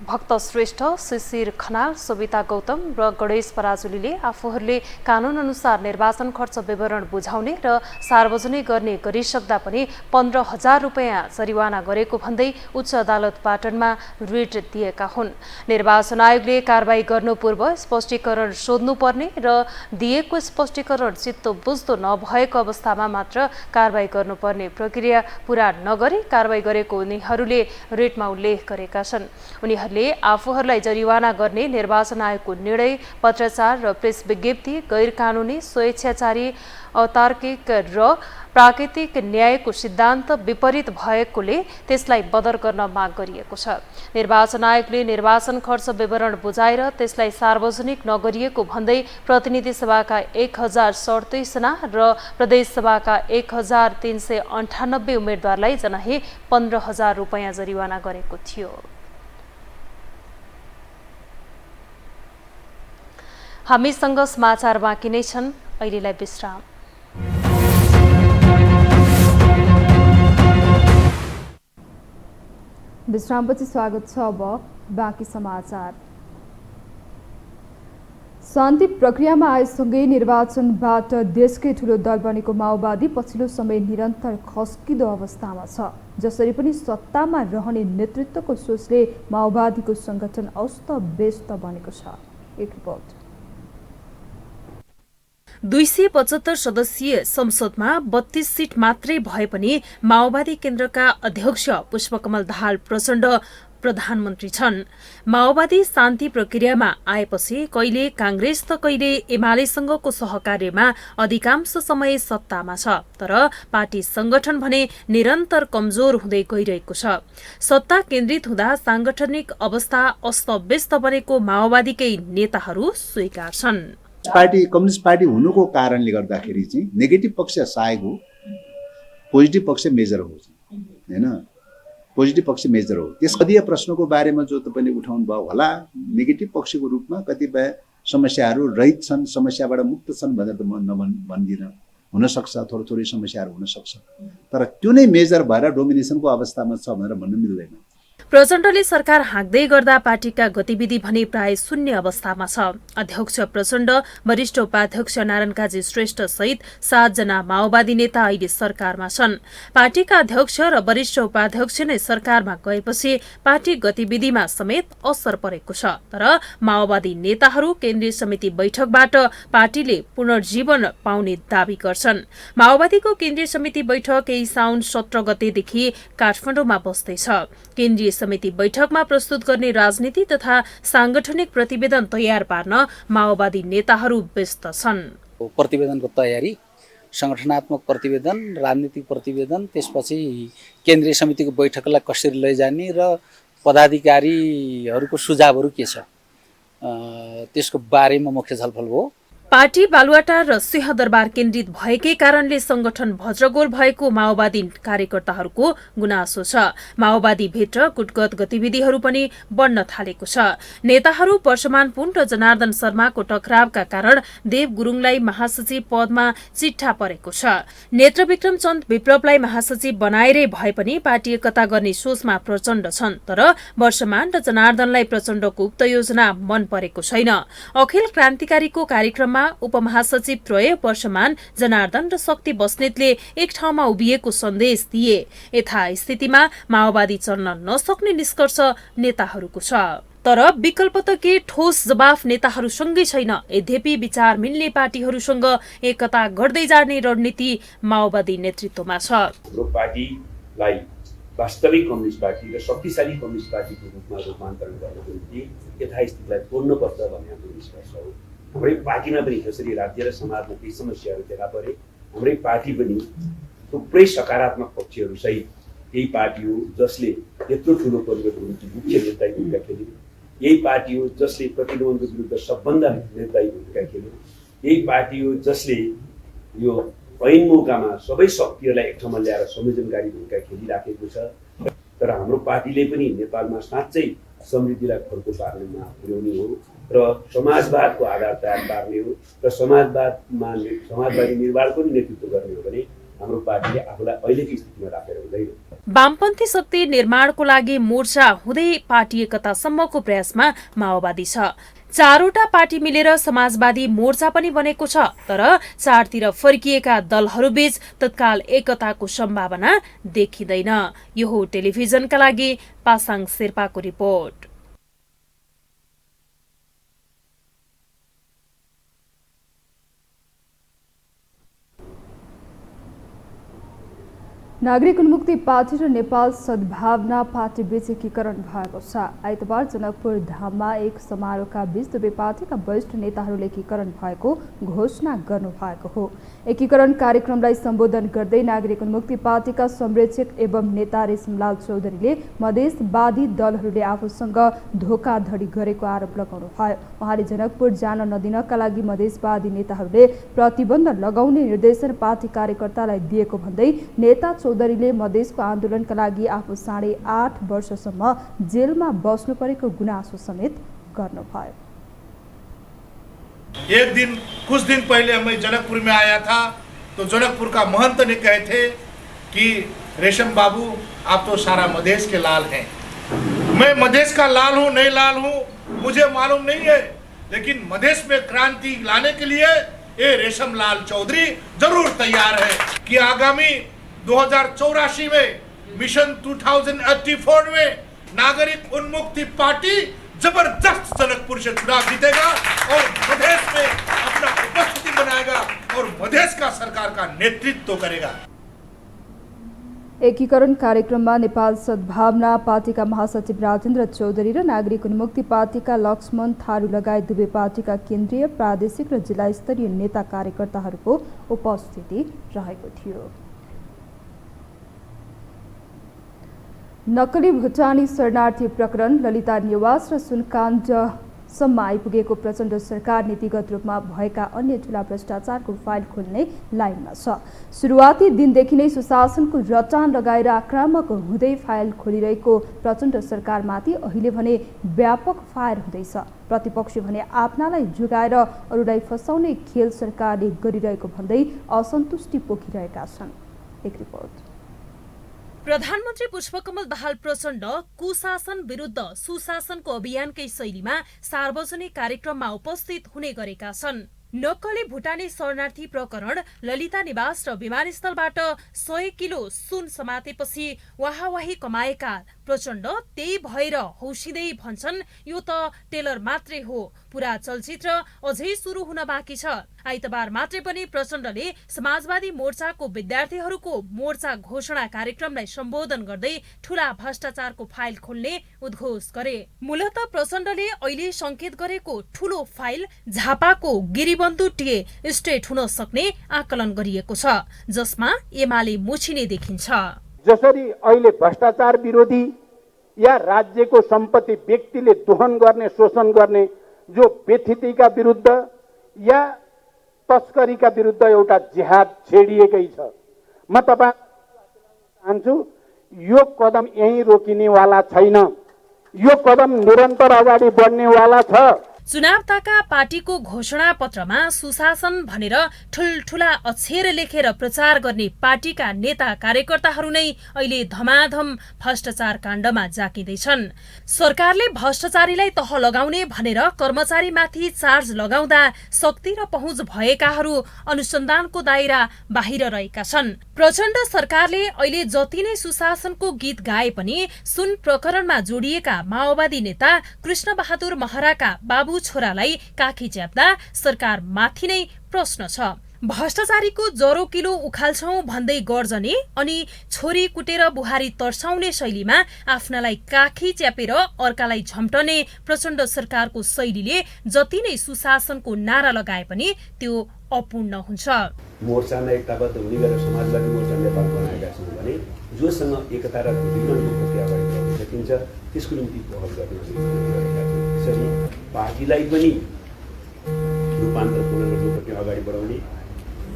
भक्त श्रेष्ठ, शिशिर खनाल, सविता गौतम र गणेश पराजुलीले आफूहरूले कानुन अनुसार निर्वाचन खर्च विवरण बुझाउने र सार्वजनिक गर्ने गरिसक्दा पनि 15,000 रुपैयाँ जरिवाना गरेको भन्दै उच्च अदालत पाटनमा रिट दिएका हुन्। निर्वाचन आयोगले कारबाही गर्नु पूर्व स्पष्टीकरण सोध्नुपर्ने र दिएको स्पष्टीकरण चित्तो बुझ्दो नभएको अवस्थामा मात्र कारबाही गर्नुपर्ने प्रक्रिया पूरा नगरी कारबाही गरेको उनीहरूले रिटमा उल्लेख गरेका छन्। उनीहरूले आफूहरूलाई जरिवाना गर्ने निर्वाचन आयोगको निर्णय, पत्राचार र प्रेस विज्ञप्ति गैर कानुनी, स्वेच्छाचारी, अतार्किक र प्राकृतिक न्यायको सिद्धान्त विपरीत भएकोले त्यसलाई बदर गर्न माग गरिएको छ। निर्वाचन आयोगले निर्वाचन खर्च विवरण बुझाएर त्यसलाई सार्वजनिक नगरिएको भन्दै प्रतिनिधि सभाका 1037 जना र प्रदेश सभाका 1398 उम्मेदवारलाई जनाही 15,000 रुपैयाँ जरिवाना गरेको थियो। हामीसँग समाचार बाँकी नै छन्, अहिलेलाई विश्राम। विश्रामपछि स्वागत छ। अब बाँकी समाचार। शान्ति प्रक्रियामा आएसँगै निर्वाचनबाट देशकै ठूलो दल बनेको माओवादी पछिल्लो समय निरन्तर खस्किँदो अवस्थामा छ। जसरी पनि सत्तामा रहने नेतृत्वको सोचले माओवादीको संगठन अस्त-व्यस्त बनेको छ। एक रिपोर्ट। 275 सदस्यीय संसदमा 32 सीट मात्रै भए पनि माओवादी केन्द्रका अध्यक्ष पुष्पकमल दाहाल प्रचण्ड प्रधानमन्त्री छन्। माओवादी शान्ति प्रक्रियामा आएपछि कहिले कांग्रेस त कहिले एमालेसँगको सहकार्यमा अधिकांश समय सत्तामा छ, तर पार्टी संगठन भने निरन्तर कमजोर हुँदै गइरहेको छ। सत्ता केन्द्रित हुँदा सांगठनिक अवस्था अस्तव्यस्त बनेको माओवादीकै नेताहरू स्वीकार छन्। पार्टी कम्युनिस्ट पार्टी हुनुको कारणले गर्दाखेरि चाहिँ नेगेटिभ पक्ष सहायक हो, पोजिटिभ पक्ष मेजर हो हैन, पोजिटिभ पक्ष मेजर हो। त्यस कतिपय प्रश्नको बारेमा जो तपाईँले उठाउनु भयो होला, नेगेटिभ पक्षको रूपमा कतिपय समस्याहरू रहित छन्, समस्याबाट मुक्त छन् भनेर त म भन्दिनँ। हुनसक्छ थोरै समस्याहरू हुनसक्छ, तर त्यो नै मेजर भएर डोमिनेसनको अवस्थामा छ भनेर भन्न मिल्दैन। प्रचण्डले सरकार हाँक्दै गर्दा पार्टीका गतिविधि भने प्राय शून्य अवस्थामा छ। अध्यक्ष प्रचण्ड, वरिष्ठ उपाध्यक्ष नारायण काजी श्रेष्ठ सहित 7 जना माओवादी नेता अहिले सरकारमा छन्। पार्टीका अध्यक्ष र वरिष्ठ उपाध्यक्ष नै सरकारमा गएपछि पार्टी गतिविधिमा समेत असर परेको छ। तर माओवादी नेताहरू केन्द्रीय समिति बैठकबाट पार्टीले पुनर्जीवन पाउने दावी गर्छन्। माओवादीको केन्द्रीय समिति बैठक यही साउन 17 गतेदेखि काठमाडौँमा बस्दैछ। केन्द्रीय समिति बैठकमा प्रस्तुत गर्ने राजनीति तथा सांगठनिक प्रतिवेदन तयार पार्न माओवादी नेताहरू व्यस्त छन्। प्रतिवेदनको तयारी, संगठनात्मक प्रतिवेदन, राजनीतिक प्रतिवेदन, त्यसपछि केन्द्रीय समितिको बैठकलाई कसरी लैजाने र पदाधिकारीहरूको सुझावहरू के छ त्यसको बारेमा मुख्य छलफल हो। पार्टी बालुवाटार र सिंहदरबार केन्द्रित भएकै कारणले संगठन भज्रगोल भएको माओवादी कार्यकर्ताहरूको गुनासो छ। माओवादी भित्र कुटगत गतिविधिहरू पनि बढ्न थालेको छ। नेताहरू परशुमान पुन र जनार्दन शर्माको टकरावका कारण देव गुरुङलाई महासचिव पदमा चिट्ठा परेको छ। नेत्रविक्रम चन्द विप्लवलाई महासचिव बनाएरै भए पनि पार्टी एकता गर्ने सोचमा प्रचण्ड छन्, तर वर्षमान र जनार्दनलाई प्रचण्डको उक्त योजना मन परेको छैन। अखिल क्रान्तिकारीको कार्यक्रममा उपमहासचिव त्रय वर्षमान, जनार्दन र शक्ति बस्नेतले एक ठाउँमा उभिएको सन्देश दिए। यथास्थितिमा माओवादी चल्न नसक्ने निष्कर्ष नेताहरूको छ। तर विकल्प त के ठोस जवाफ नेताहरूसँगै छैन। यद्यपि विचार मिल्ने पार्टीहरूसँग एकता गर्दै जाने रणनीति माओवादी नेतृत्वमा छ। हाम्रो पार्टीलाई वास्तविक कम्युनिस्ट पार्टी र शक्तिशाली कम्युनिस्ट पार्टीको रूपमा रूपान्तरण गर्नको निम्ति यथास्थितिलाई तोड्नुपर्छ भन्ने हाम्रो विश्वास हो। हाम्रै पार्टीमा पनि जसरी राज्य र समाजमा केही समस्याहरू देखा परे, हाम्रै पार्टी पनि थुप्रै सकारात्मक पक्षहरू सहित यही पार्टी हो जसले यत्रो ठुलो परिवर्तनको निम्ति मुख्य निर्णायक भूमिका खेल्यो। यही पार्टी हो जसले प्रतिबन्धको विरुद्ध सबभन्दा निर्णायक भूमिका खेल्यो। यही पार्टी हो जसले यो ऐन मौकामा सबै शक्तिहरूलाई एक ठाउँमा ल्याएर संयोजनकारी भूमिका खेलिराखेको छ। तर हाम्रो पार्टीले पनि नेपालमा साँच्चै समृद्धिलाई खड्को पार्नेमा पुर्याउने हो र समाजवादको आधार तयार पार्ने हो र समाजवादी निर्माणको नेतृत्व गर्ने हो भने हाम्रो पार्टीले आफूलाई अहिलेको स्थितिमा राखेर हुँदैन। वामपन्थी शक्ति निर्माणको लागि मोर्चा हुँदै पार्टी एकतासम्मको प्रयासमा माओवादी छ। 4वटा पार्टी मिलेर समाजवादी मोर्चा पनि बनेको छ, तर चारतिर फर्किएका दलहरूबीच तत्काल एकताको सम्भावना देखिँदैन। यो हो टेलिभिजनका लागि पासाङ शेर्पाको रिपोर्ट। नागरिक उन्मुक्ति पार्टी र नेपाल सद्भावना पार्टी बीच एकीकरण भएको छ। आइतबार जनकपुर धाममा एक समारोहका बीच दुवै पार्टीका वरिष्ठ नेताहरूले एकीकरण भएको घोषणा गर्नु भएको हो। एकीकरण कार्यक्रमलाई सम्बोधन गर्दै नागरिक उन्मुक्ति पार्टीका संरक्षक एवं नेता रेशमलाल चौधरीले मधेसवादी दलहरूले आफूसँग धोकाधडी गरेको आरोप लगाउनु भयो। उहाँले जनकपुर जान नदिनका लागि मधेसवादी नेताहरूले प्रतिबन्ध लगाउने निर्देशन पार्टी कार्यकर्तालाई दिएको भन्दै नेता चौधरीले मधेसको आन्दोलनका लागि आफू 8.5 वर्षसम्म जेलमा बस्नु परेको गुनासो समेत गर्नुभयो। एक दिन कुछ दिन पहले मैं जनकपुर में आया था तो जनकपुर का महंत ने कहे थे कि रेशम बाबू आप तो सारा मधेश के लाल हैं। मैं मधेश का लाल हूँ नहीं लाल हूँ मुझे मालूम नहीं है, लेकिन मधेश में क्रांति लाने के लिए ये रेशम लाल चौधरी जरूर तैयार है कि आगामी 2084 में मिशन 2084 में नागरिक उन्मुक्ति पार्टी जबरदस्त जनकपुर से चुनाव जीतेगा और मधेश में अपना उपस्थिति बनाएगा और मधेश का सरकार का नेतृत्व करेगा। एकीकरण कार्यक्रममा नेपाल सद्भावना पार्टीका महासचिव राजेन्द्र चौधरी र नागरिक उन्मुक्ति पार्टीका लक्ष्मण थारू लगायत दुवै पार्टीका केन्द्रीय, प्रादेशिक र जिल्ला स्तरीय नेता कार्यकर्ताहरूको उपस्थिति रहेको थियो। नक्कली भुटानी शरणार्थी प्रकरण, ललिता निवास र सम्म आइपुगेको प्रचण्ड सरकार नीतिगत रूपमा भएका अन्य ठूला भ्रष्टाचारको फाइल खोल्ने लाइनमा छ। सुरुवाती दिनदेखि नै सुशासनको रटान लगाएर आक्रामक हुँदै फाइल खोलिरहेको प्रचण्ड सरकारमाथि अहिले भने व्यापक फायर हुँदैछ। प्रतिपक्षी भने आफ्नालाई जुगाएर अरूलाई फसाउने खेल सरकारले गरिरहेको भन्दै असन्तुष्टि पोखिरहेका छन्। एक रिपोर्ट। प्रधानमन्त्री पुष्पकमल दाहाल प्रचण्ड कुशासन विरुद्ध सुशासनको अभियानकै शैलीमा सार्वजनिक कार्यक्रममा उपस्थित हुने गरेका छन्। नक्कली भुटानी शरणार्थी प्रकरण ललिता निवास र विमानस्थलबाट 100 किलो सुन समातेपछि वाहावाही कमाएका प्रचण्ड त्यही भएर हौसिँदै भन्छन् यो त टेलर मात्रै हो, पूरा चलचित्र अझै सुरु हुन बाँकी छ। आइतबार मात्रै पनि प्रचण्डले समाजवादी मोर्चाको विद्यार्थीहरूको मोर्चा घोषणा कार्यक्रमलाई सम्बोधन गर्दै ठूला भ्रष्टाचारको फाइल खोल्ने उद्घोष गरे। मूलत प्रचण्डले अहिले संकेत गरेको ठूलो फाइल झापाको गिरिबन्धु टिए स्टेट हुन सक्ने आकलन गरिएको छ, जसमा एमाले मुछिने देखिन्छ। जसरी अहिले भ्रष्टाचार विरोधी या राज्यको सम्पत्ति व्यक्तिले दोहन गर्ने शोषण गर्ने जो व्यथितिका विरुद्ध या तस्करीका विरुद्ध एउटा जिहाद छेडिएकै छ। म तपाईँ चाहन्छु यो कदम यही रोकिनेवाला छैन, यो कदम निरन्तर अगाडि बढ्नेवाला छ। चुनाव ताका पार्टीको घोषणा पत्रमा सुशासन भनेर ठुलठुला अक्षर लेखेर प्रचार गर्ने पार्टीका नेता कार्यकर्ताहरू नै अहिले धमाधम भ्रष्टाचार काण्डमा जाकिँदैछन्। सरकारले भ्रष्टाचारीलाई तह लगाउने भनेर कर्मचारीमाथि चार्ज लगाउँदा शक्ति र पहुँच भएकाहरू अनुसन्धानको दायरा बाहिर रहेका छन्। प्रचण्ड सरकारले अहिले जति नै सुशासनको गीत गाए पनि सुन प्रकरणमा जोडिएका माओवादी नेता कृष्ण बहादुर महराका बाबु छोरालाई काखी च्याप्दा सरकार माथि नै प्रश्न छ। भ्रष्टाचारीको जरो किलो उखाल्छौं भन्दै गर्जने अनि छोरी कुटेर बुहारी तर्साउने शैलीमा आफ्नालाई काखी च्यापेर अर्कालाई झम्टने प्रचण्ड सरकारको शैलीले जति नै सुशासनको नारा लगाए पनि त्यो अपूर्ण हुन्छ। मोर्चामा एकताबद्ध हुने गरेर समाजवादी मोर्चा नेपाल बनाएका छौँ भने जोसँग एकता र विघटनको प्रक्रिया अगाडि बढाउन सकिन्छ त्यसको निम्ति पहल गर्ने गरेका छौँ। त्यसरी पार्टीलाई पनि रूपान्तरण पुनर्गठनको प्रक्रिया अगाडि बढाउने,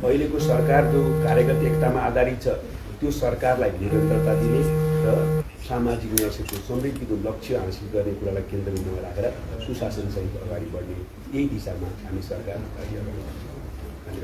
अहिलेको सरकार जो कार्यगत एकतामा आधारित छ त्यो सरकारलाई निरन्तरता दिने र सामाजिक न्यायको समृद्धिको लक्ष्य हासिल गर्ने कुरालाई केन्द्रबिन्दुमा राखेर सुशासनसहित अगाडि बढ्ने यही दिशामा हामी सरकार अगाडि।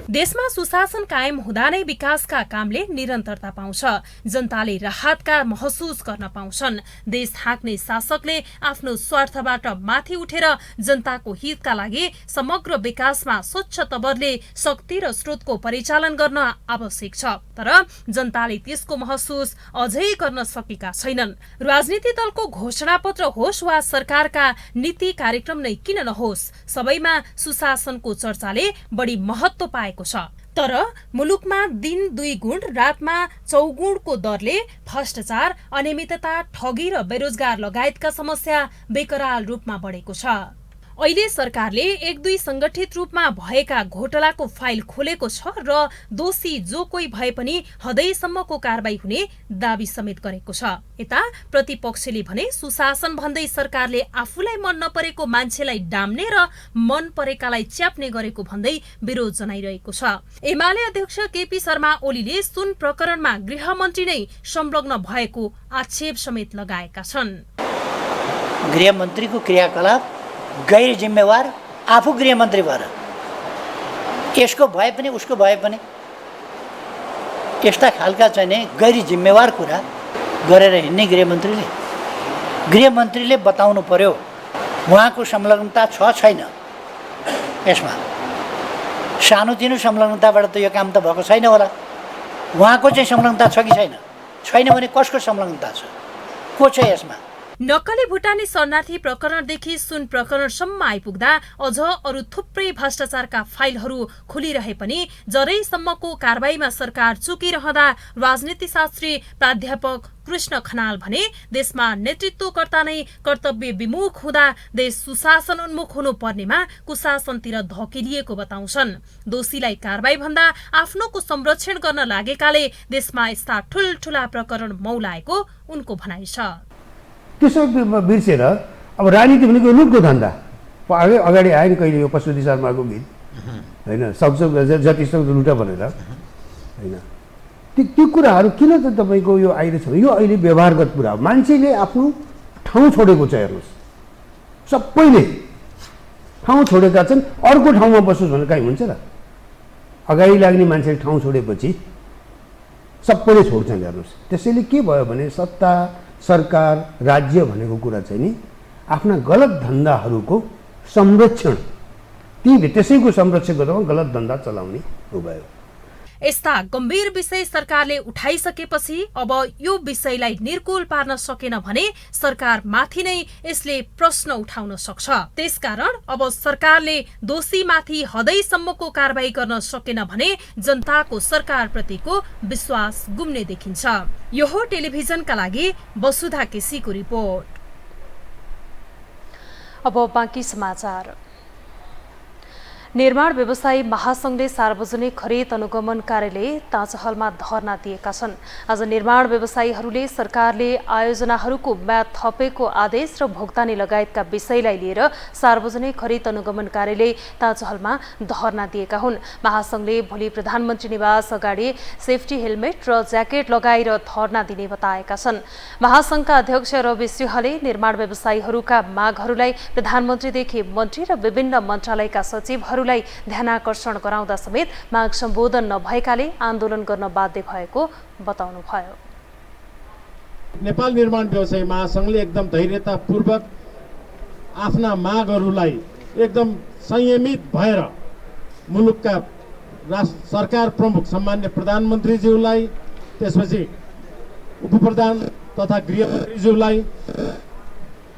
देशमा सुशासन कायम हुँदा नै विकासका कामले निरन्तरता पाउँछ, जनताले राहतका महसुस गर्न पाउँछन्। देश हाँक्ने शासकले आफ्नो स्वार्थबाट माथि उठेर जनताको हितका लागि समग्र विकासमा स्वच्छ तवरले शक्ति र स्रोतको परिचालन गर्न आवश्यक छ, तर जनताले त्यसको महसुस अझै गर्न सकेका छैनन्। राजनीति दलको घोषणापत्र होस् वा सरकारका नीति कार्यक्रम नै किन नहोस्, सबैमा सुशासनको चर्चाले बढी महत्त्व पाएको छ। तर मुलुकमा दिन 2 गुण रातमा 4 गुणको दरले भ्रष्टाचार, अनियमितता, ठगी र बेरोजगार लगायतका समस्या बेकराल रूपमा बढेको छ। अहिले सरकारले 1-2 संगठित रूपमा भएका घोटालाको फाइल खोलेको छ र दोषी जो कोही भए पनि हदैसम्मको कारबाही हुने दाबी समेत गरेको छ। यता प्रतिपक्षले भने सुशासन भन्दै सरकारले आफूलाई मन नपरेको मान्छेलाई डाम्ने र मन परेकालाई च्याप्ने गरेको भन्दै विरोध जनाइरहेको छ। एमाले अध्यक्ष केपी शर्मा ओलीले सुन प्रकरणमा गृहमन्त्री नै संलग्न भएको आक्षेप समेत लगाएका छन्। गृहमन्त्रीको क्रियाकलाप गैर जिम्मेवार, आफू गृहमन्त्री भएर यसको भए पनि उसको भए पनि यस्ता खालका चाहिँ गैर जिम्मेवार कुरा गरेर हिँड्ने गृहमन्त्रीले बताउनु पर्यो उहाँको संलग्नता छ छैन। यसमा सानोतिनो संलग्नताबाट त यो काम त भएको छैन होला। उहाँको चाहिँ संलग्नता छ कि छैन, छैन भने कसको संलग्नता छ, को छ यसमा? नक्कली भुटानी शरणार्थी प्रकरणदेखि सुन प्रकरणसम्म आइपुग्दा अझ अरू थुप्रै भ्रष्टाचारका फाइलहरू खुलिरहे पनि जरैसम्मको कारबाहीमा सरकार चुकिरहँदा राजनीतिशास्त्री प्राध्यापक कृष्ण खनाल भने देशमा नेतृत्वकर्ता नै कर्तव्य विमुख हुँदा देश सुशासन उन्मुख हुनुपर्नेमा कुशासनतिर धकेलिएको बताउँछन्। दोषीलाई कारबाही भन्दा आफ्नोको संरक्षण गर्न लागेकाले देशमा यस्ता ठुलठुला प्रकरण मौलाएको उनको भनाइ छ। त्यसो बिर्सेर अब राजनीति भनेको लुटको धन्दा, अगाडि आयो नि कहिले यो पशुपति शर्माको गीत होइन, सक्छौ जति सक्दो लुटा भनेर होइन। त्यो कुराहरू किन त तपाईँको यो अहिले छ? यो अहिले व्यवहारगत कुरा हो। मान्छेले आफ्नो ठाउँ छोडेको छ, हेर्नुहोस्, सबैले ठाउँ छोडेका छन्। अर्को ठाउँमा बसोस् भने काहीँ हुन्छ र? अगाडि लाग्ने मान्छेले ठाउँ छोडेपछि सबैले छोड्छन्, हेर्नुहोस्। त्यसैले के भयो भने सत्ता, सरकार, राज्य भनेको कुरा चाहिँ नि आफ्ना गलत धन्दाहरूको संरक्षण, त्यसैको संरक्षण गर्दामा गलत धन्दा चलाउने हो भयो। यस्ता गम्भीर विषय सरकारले उठाइसकेपछि अब यो विषयलाई निर्कुल पार्न सकेन भने सरकार माथि नै यसले प्रश्न उठाउन सक्छ। त्यसकारण अब सरकारले दोषीमाथि हदैसम्मको कारबाही गर्न सकेन भने जनताको सरकारप्रतिको विश्वास गुम्ने देखिन्छ। यो हो टेलिभिजनका लागि वसुधा केसीको रिपोर्ट। अब बाँकी समाचार। निर्माण व्यवसायी महासंघले सार्वजनिक खरिद अनुगमन कार्यालय ताजहलमा धरना दिएका छन्। आज निर्माण व्यवसायीहरूले सरकारले आयोजनाहरूको म्याद थपेको आदेश र भुक्तानी लगायतका विषयलाई लिएर सार्वजनिक खरिद अनुगमन कार्यालय ताजहलमा धरना दिएका हुन्। महासंघले भोलि प्रधानमन्त्री निवास अगाडि सेफ्टी हेलमेट र ज्याकेट लगाएर धरना दिने बताएका छन्। महासंघका अध्यक्ष रवि सिंहले निर्माण व्यवसायीहरूका मागहरूलाई प्रधानमन्त्रीदेखि मन्त्री र विभिन्न मन्त्रालयका सचिवहरू ध्यानाकर्षण गराउँदा समेत माग सम्बोधन नभएकाले आन्दोलन गर्न बाध्य भएको बताउनुभयो। नेपाल निर्माण व्यवसायी महासंघले एकदम धैर्यतापूर्वक आफ्ना मागहरूलाई एकदम संयमित भएर मुलुकका सरकार प्रमुख सम्मान्य प्रधानमन्त्रीज्यूलाई, त्यसपछि उपप्रधान तथा गृहमन्त्रीज्यूलाई,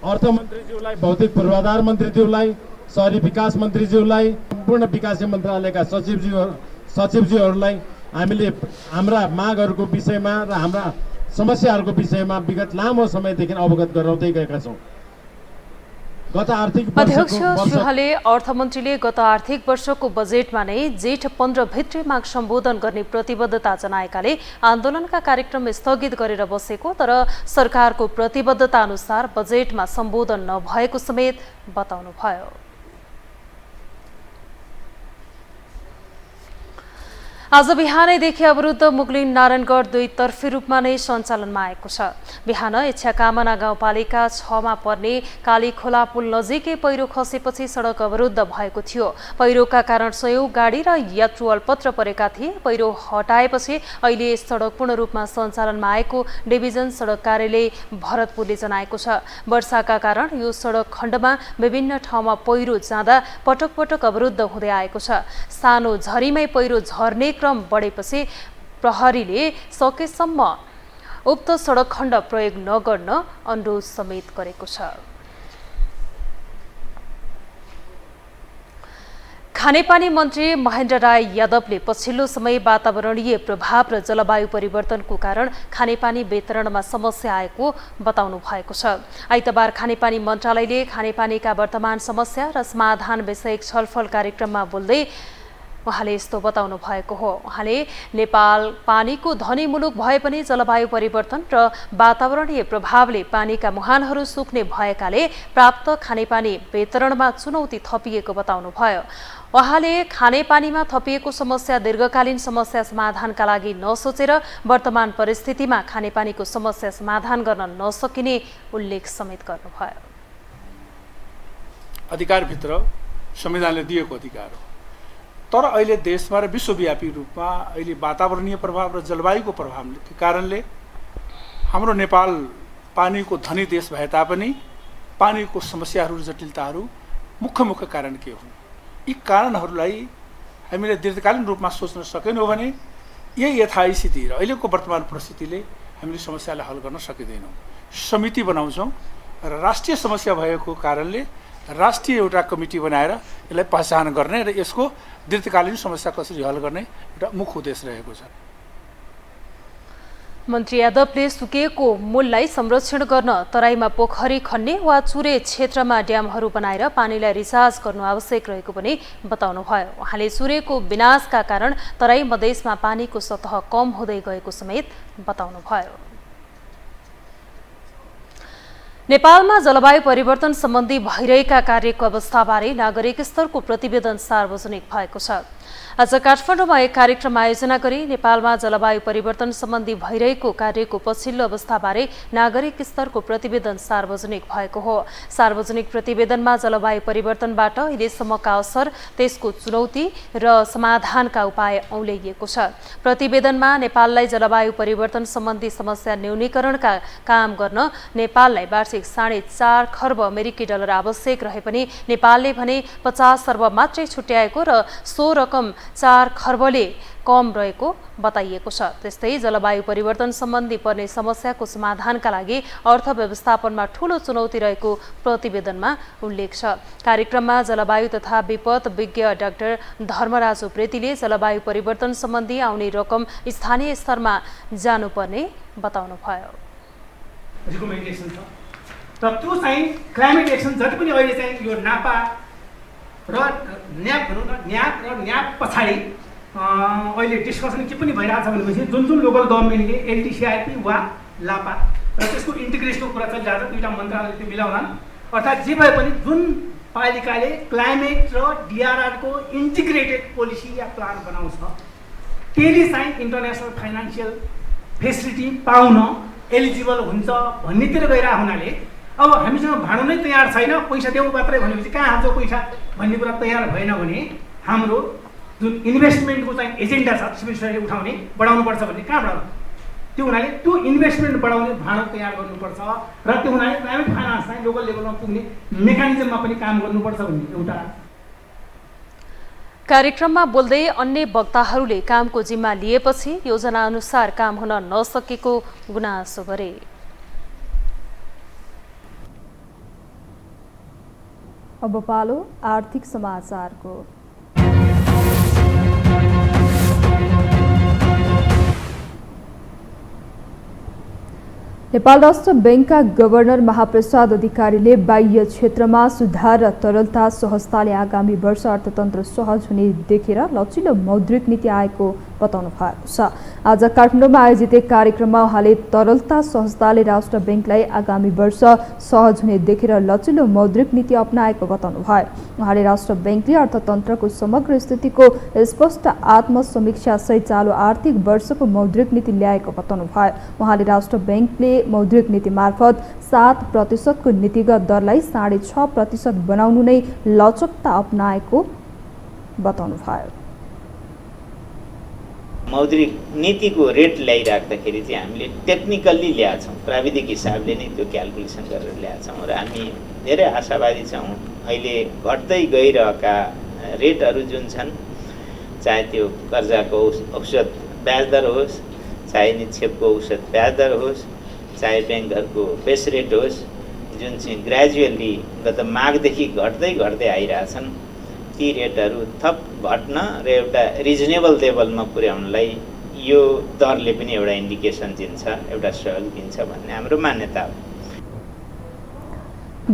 अर्थमन्त्रीज्यूलाई, भौतिक पूर्वाधार मन्त्रीज्यूलाई, शहरी विकास मन्त्रीज्यूलाई, सम्पूर्ण विकास मन्त्रालयका सचिवज्यूहरूलाई हामीले हाम्रा मागहरूको विषयमा र हाम्रा समस्याहरूको विषयमा विगत लामो समयदेखि अवगत गराउँदै गएका छौँ। गत आर्थिक अध्यक्ष सिंहले अर्थमन्त्रीले गत आर्थिक वर्षको बजेटमा नै जेठ 15 भित्रै माग सम्बोधन गर्ने प्रतिबद्धता जनाएकाले आन्दोलनका कार्यक्रम स्थगित गरेर बसेको तर सरकारको प्रतिबद्धता अनुसार बजेटमा सम्बोधन नभएको समेत बताउनुभयो। आज बिहानैदेखि अवरुद्ध मुगलिन नारायणगढ दुईतर्फी रूपमा नै सञ्चालनमा आएको छ। बिहान इच्छाकामना गाउँपालिका 6 मा पर्ने कालीखोला पुल नजिकै पहिरो खसेपछि सडक अवरुद्ध भएको थियो। पहिरोका कारण सयौं गाडी र यात्रु अल्पत्र परेका थिए। पहिरो हटाएपछि अहिले सडक पूर्ण रूपमा सञ्चालनमा आएको डिभिजन सडक कार्यालय भरतपुरले जनाएको छ। वर्षाका कारण यो सडक खण्डमा विभिन्न ठाउँमा पहिरो जाँदा पटक पटक अवरुद्ध हुँदै आएको छ। सानो झरीमै पहिरो झर्ने क्रम बढेपछि प्रहरीले सकेसम्म उक्त सडक खण्ड प्रयोग नगर्न अनुरोध समेत गरेको छ। खानेपानी मन्त्री महेन्द्र राय यादवले पछिल्लो समय वातावरणीय प्रभाव र जलवायु परिवर्तनको कारण खानेपानी वितरणमा समस्या आएको बताउनु भएको छ। आइतबार खानेपानी मन्त्रालयले खानेपानीका वर्तमान समस्या र समाधान विषयक छलफल कार्यक्रममा बोल्दै उहाँले यस्तो बताउनु भएको हो। उहाँले नेपाल पानीको धनी मुलुक भए पनि जलवायु परिवर्तन र वातावरणीय प्रभावले पानीका मुहानहरू सुक्ने भएकाले प्राप्त खानेपानी वितरणमा चुनौती थपिएको बताउनुभयो। उहाँले खानेपानीमा थपिएको समस्या दीर्घकालीन समस्या समाधानका लागि नसोचेर वर्तमान परिस्थितिमा खानेपानीको समस्या समाधान गर्न नसकिने उल्लेख समेत गर्नुभयो। अधिकारभित्र संविधानले दिएको अधिकार हो, तर अहिले देशमा र विश्वव्यापी रूपमा अहिले वातावरणीय प्रभाव र जलवायुको प्रभावले कारणले हाम्रो नेपाल पानीको धनी देश भए तापनि पानीको समस्याहरू र जटिलताहरू मुख्य कारण के हुन्? यी कारणहरूलाई हामीले दीर्घकालीन रूपमा सोच्न सकेनौँ भने यही यथास्थिति र अहिलेको वर्तमान परिस्थितिले हामीले समस्यालाई हल गर्न सकिँदैनौँ। समिति बनाउँछौँ र राष्ट्रिय समस्या भएको कारणले राष्ट्रिय एउटा कमिटी बनाएर यसलाई पहिचान गर्ने र यसको दीर्घकालीन समस्या कसरी हल गर्ने एउटा मुख्य उद्देश्य रहेको छ। मन्त्री यादवले सुकेको मूललाई संरक्षण गर्न तराईमा पोखरी खन्ने वा चुरे क्षेत्रमा ड्यामहरू बनाएर पानीलाई रिचार्ज गर्नु आवश्यक रहेको पनि बताउनुभयो। उहाँले चुरेको विनाशका कारण तराई मधेसमा पानीको सतह कम हुँदै गएको समेत बताउनुभयो। नेपालमा जलवायु परिवर्तन सम्बन्धी भइरहेका कार्यको अवस्थाबारे नागरिक स्तरको प्रतिवेदन सार्वजनिक भएको छ। आज काठमाडौँमा एक कार्यक्रम आयोजना गरी नेपालमा जलवायु परिवर्तन सम्बन्धी भइरहेको कार्यको पछिल्लो अवस्थाबारे नागरिक स्तरको प्रतिवेदन सार्वजनिक भएको हो। सार्वजनिक प्रतिवेदनमा जलवायु परिवर्तनबाट अहिलेसम्मका असर, त्यसको चुनौती र समाधानका उपाय औल्याइएको छ। प्रतिवेदनमा नेपाललाई जलवायु परिवर्तन सम्बन्धी समस्या न्यूनीकरणका काम गर्न नेपाललाई वार्षिक 4.5 खर्ब अमेरिकी डलर आवश्यक रहे पनि नेपालले भने 50 अर्ब मात्रै छुट्याएको र सो रकम 4 खर्बले कम रहेको बताइएको छ। त्यस्तै जलवायु परिवर्तन सम्बन्धी पर्ने समस्याको समाधानका लागि अर्थव्यवस्थापनमा ठूलो चुनौती रहेको प्रतिवेदनमा उल्लेख छ। कार्यक्रममा जलवायु तथा विपद विज्ञ डाक्टर धर्मराज उप्रेतीले जलवायु परिवर्तन सम्बन्धी आउने रकम स्थानीय स्तरमा जानुपर्ने बताउनुभयो। रिकमेन्डेसन छ र त्यो चाहिँ क्लाइमेट एक्सन जति पनि अहिले चाहिँ यो नापा र न्याप भनौँ न, न्याप र न्याप पछाडि अहिले डिस्कसन के पनि भइरहेछ भनेपछि जुन लोकल गभर्मेन्टले एलटिसिआरपी वा लापा र त्यसको इन्टिग्रेसनको कुरा चलिरहेको छ, दुईवटा मन्त्रालयले त्यो मिलाउलान्। अर्थात् जे भए पनि जुन पालिकाले क्लाइमेट र डिआरआरको इन्टिग्रेटेड पोलिसी या प्लान बनाउँछ त्यसले चाहिँ इन्टरनेसनल फाइनेन्सियल फेसिलिटी पाउन एलिजिबल हुन्छ भन्नेतिर गइरहेको हुनाले अब हामीसँग भाँडो नै तयार छैन, पैसा देऊ मात्रै भनेपछि कहाँ हाल्छ पैसा भन्ने कुरा तयार भएन भने हाम्रो जुन इन्भेस्टमेन्टको चाहिँ एजेन्डा छ सिभिल सोसाइटी उठाउने बढाउनुपर्छ भन्ने कहाँ बढाउनु? त्यो हुनाले त्यो इन्भेस्टमेन्ट बढाउने भाँडो तयार गर्नुपर्छ र त्यो हुनाले क्लाइमेट फाइनेन्स चाहिँ लोकल लेभलमा पुग्ने मेकानिजममा पनि काम गर्नुपर्छ भन्ने एउटा। कार्यक्रममा बोल्दै अन्य वक्ताहरूले कामको जिम्मा लिएपछि योजना अनुसार काम हुन नसकेको गुनासो गरे। अब पालो आर्थिक समाचारको। नेपाल राष्ट्र बैंकका गभर्नर महाप्रसाद अधिकारीले बाह्य क्षेत्रमा सुधार र तरलता सहजताले आगामी वर्ष अर्थतन्त्र सहज हुने देखेर लचिलो मौद्रिक नीति आएको बताउनु भएको छ। आज काठमाडौँमा आयोजित एक कार्यक्रममा उहाँले तरलता सहजताले राष्ट्र बैंकलाई आगामी वर्ष सहज हुने देखेर लचिलो मौद्रिक नीति अपनाएको बताउनु भयो। उहाँले राष्ट्र बैंकले अर्थतन्त्रको समग्र स्थितिको स्पष्ट आत्मसमीक्षा सहित चालु आर्थिक वर्षको मौद्रिक नीति ल्याएको बताउनु भयो। उहाँले राष्ट्र बैंकले मौद्रिक नीति मार्फत 7% को नीतिगत दरलाई 6.5% बनाउनु नै लचकता अपनाएको बताउनु भयो। मौद्रिक नीतिको रेट ल्याइराख्दाखेरि चाहिँ हामीले टेक्निकल्ली ल्याएछौँ, प्राविधिक हिसाबले नै त्यो क्यालकुलेसन गरेर ल्याएछौँ र हामी धेरै आशावादी छौँ। अहिले घट्दै गइरहेका रेटहरू जुन छन्, चाहे त्यो कर्जाको औसत ब्याज दर होस्, चाहे निक्षेपको औसत ब्याज दर होस्, चाहे ब्याङ्कहरूको बेस रेट होस्, जुन चाहिँ ग्रेजुअली गत माघदेखि घट्दै आइरहेछन्, ती रेटहरू थप घट्न र एउटा रिजनेबल लेभलमा पुर्याउनलाई यो दरले पनि एउटा इन्डिकेसन दिन्छ, एउटा सहयोग दिन्छ भन्ने हाम्रो मान्यता हो।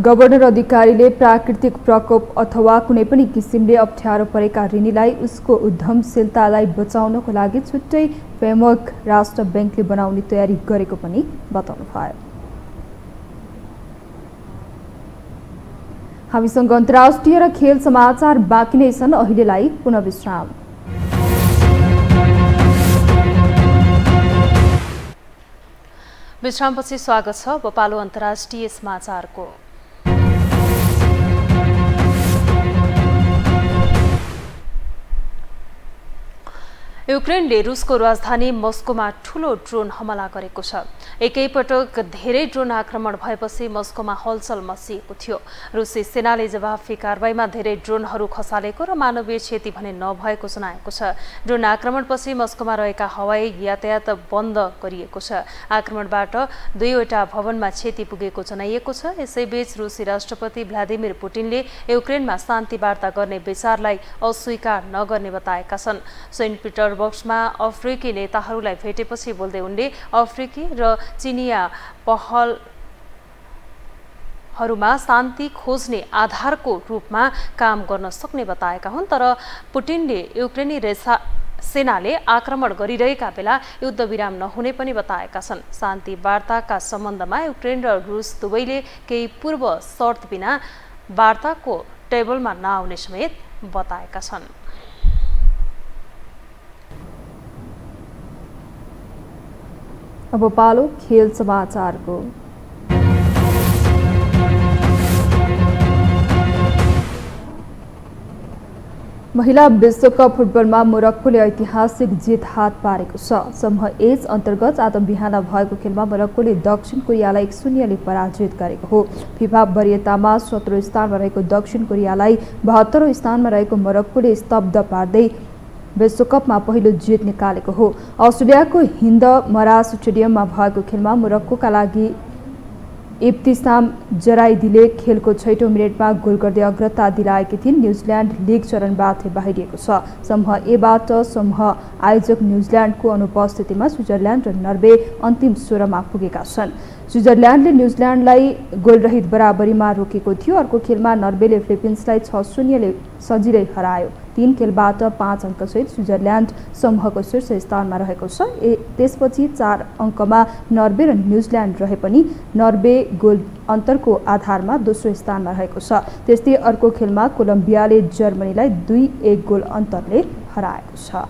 गभर्नर अधिकारीले प्राकृतिक प्रकोप अथवा कुनै पनि किसिमले अप्ठ्यारो परेका ऋणीलाई उसको उद्यमशीलतालाई बचाउनको लागि छुट्टै फ्रेमवर्क राष्ट्र बैंकले बनाउने तयारी गरेको पनि बताउनु भयो। हामीसँग अन्तर्राष्ट्रिय र खेल समाचार बाँकी नै छन्, अहिलेलाई पुनः विश्राम। विश्रामपछि स्वागत छ। अब पालो अन्तर्राष्ट्रिय समाचारको। युक्रेनले रुसको राजधानी मस्कोमा ठूलो ड्रोन हमला गरेको छ। एकैपटक धेरै ड्रोन आक्रमण भएपछि मस्कोमा हलचल मचिएको थियो। रुसी सेनाले जवाफी कारबाहीमा धेरै ड्रोनहरू खसालेको र मानवीय क्षति भने नभएको जनाएको छ। ड्रोन आक्रमणपछि मस्कोमा रहेका हवाई यातायात बन्द गरिएको छ। आक्रमणबाट 2वटा भवनमा क्षति पुगेको जनाइएको छ। यसैबीच रुसी राष्ट्रपति भ्लादिमिर पुटिनले युक्रेनमा शान्ति वार्ता गर्ने विचारलाई अस्वीकार नगर्ने बताएका छन्। सेन्ट पिटरबर्गमा अफ्रिकी नेताहरूलाई भेटेपछि बोल्दै उनले अफ्रिकी र चिनिया पहलहरूमा शान्ति खोज्ने आधारको रूपमा काम गर्न सक्ने बताएका हुन्। तर पुटिनले युक्रेनी सेनाले आक्रमण गरिरहेका बेला युद्धविराम नहुने पनि बताएका छन्। शान्ति वार्ताका सम्बन्धमा युक्रेन र रुस दुवैले केही पूर्व शर्त बिना वार्ताको टेबलमा नआउने समेत बताएका छन्। अब पालो खेल समाचारको। महिला विश्वकप फुटबलमा मोरक्कोले ऐतिहासिक जित हात पारेको छ। समूह एच अन्तर्गत आज बिहान भएको खेलमा मोरक्कोले दक्षिण कोरियालाई 1-0 ले पराजित गरेको हो। फिफा वरियतामा 17औं स्थानमा रहेको दक्षिण कोरियालाई 72औं स्थानमा रहेको मोरक्कोले स्तब्ध पार्दै विश्वकपमा पहिलो जित निकालेको हो। अस्ट्रेलियाको हिन्द मरा स्टेडियममा भएको खेलमा मोरक्कोका लागि इब्तिसाम जराइदीले खेलको 6औं मिनेटमा गोल गर्दै अग्रता दिलाएकी थिइन्। न्युजिल्यान्ड लिग चरणबाट बाहिरिएको छ। समूह एबाट समूह आयोजक न्युजिल्यान्डको अनुपस्थितिमा स्विजरल्यान्ड र नर्वे अन्तिम 16मा पुगेका छन्। स्विजरल्यान्डले न्युजिल्यान्डलाई गोलरहित बराबरीमा रोकेको थियो। अर्को खेलमा नर्वेले फिलिपिन्सलाई 6-0 ले सजिलै हरायो। 3 खेलबाट 5 अङ्कसहित स्विजरल्यान्ड समूहको शीर्ष स्थानमा रहेको छ। त्यसपछि 4 अङ्कमा नर्वे र न्युजिल्यान्ड रहे पनि नर्वे गोल अन्तरको आधारमा दोस्रो स्थानमा रहेको छ। त्यस्तै अर्को खेलमा कोलम्बियाले जर्मनीलाई 2-1 गोल अन्तरले हराएको छ।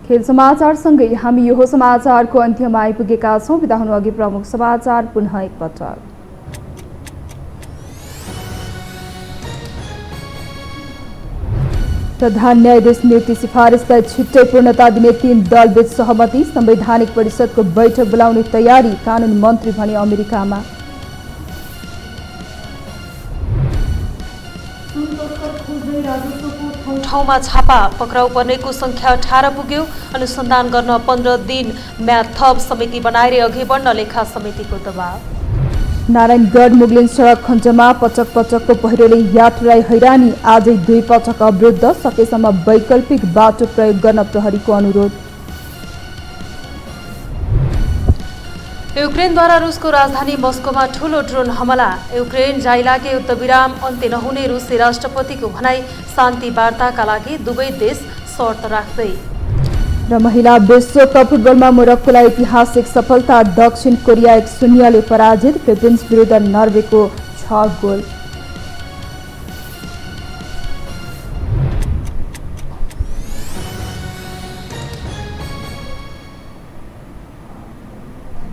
खेल समाचारसँगै हामी यो समाचारको अन्त्यमा आइपुगेका छौँ। बिदा हुनु अघि प्रमुख समाचार पुनः एकपटक। प्रधान न्यायाधीश नियुक्ति सिफारिसलाई छिट्टै पूर्णता दिने 3 दलबीच सहमति। संवैधानिक परिषदको बैठक बोलाउने तयारी, कानुन मन्त्री भने अमेरिकामा। ठाउँमा छापा, पक्राउ पर्नेको संख्या 18 पुग्यो। अनुसन्धान गर्न 15 दिन म्याद थप समिति बनाएर अघि बढ्न लेखा समितिको दबाव। नारायणगढ मुगलिन सडक खण्डमा पटकको पहिरोले यात्रुलाई हैरानी। आजै 2 पटक अवरुद्ध, सकेसम्म वैकल्पिक बाटो प्रयोग गर्न प्रहरीको अनुरोध। युक्रेनद्वारा रुसको राजधानी मस्कोमा ठूलो ड्रोन हमला। युक्रेन जाइलागे युद्धविराम अन्त्य नहुने रुसी राष्ट्रपतिको भनाई। शान्ति वार्ताका लागि दुवै देश शर्त राख्दै। र महिला विश्वकप फुटबलमा मोरक्कोलाई ऐतिहासिक सफलता। दक्षिण कोरिया 1-0 ले पराजित। फिलिपिन्स विरुद्ध नर्वेको 6 गोल।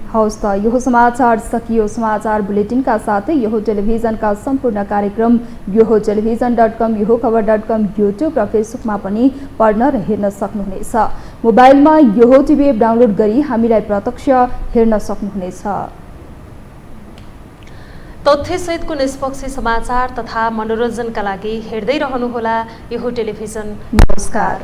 हवस् त यो समाचार सकियो। समाचार बुलेटिनका साथै यो टेलिभिजनका सम्पूर्ण कार्यक्रम यो टेलिभिजन.com, यो खबर.com, युट्युब र फेसबुकमा पनि पढ्न र हेर्न सक्नुहुनेछ। मोबाइलमा यो टिभी एप डाउनलोड गरी हामीलाई प्रत्यक्ष हेर्न सक्नुहुनेछ। तथ्यसहितको निष्पक्ष समाचार तथा मनोरञ्जनका लागि हेर्दै रहनुहोला यो टेलिभिजन। नमस्कार।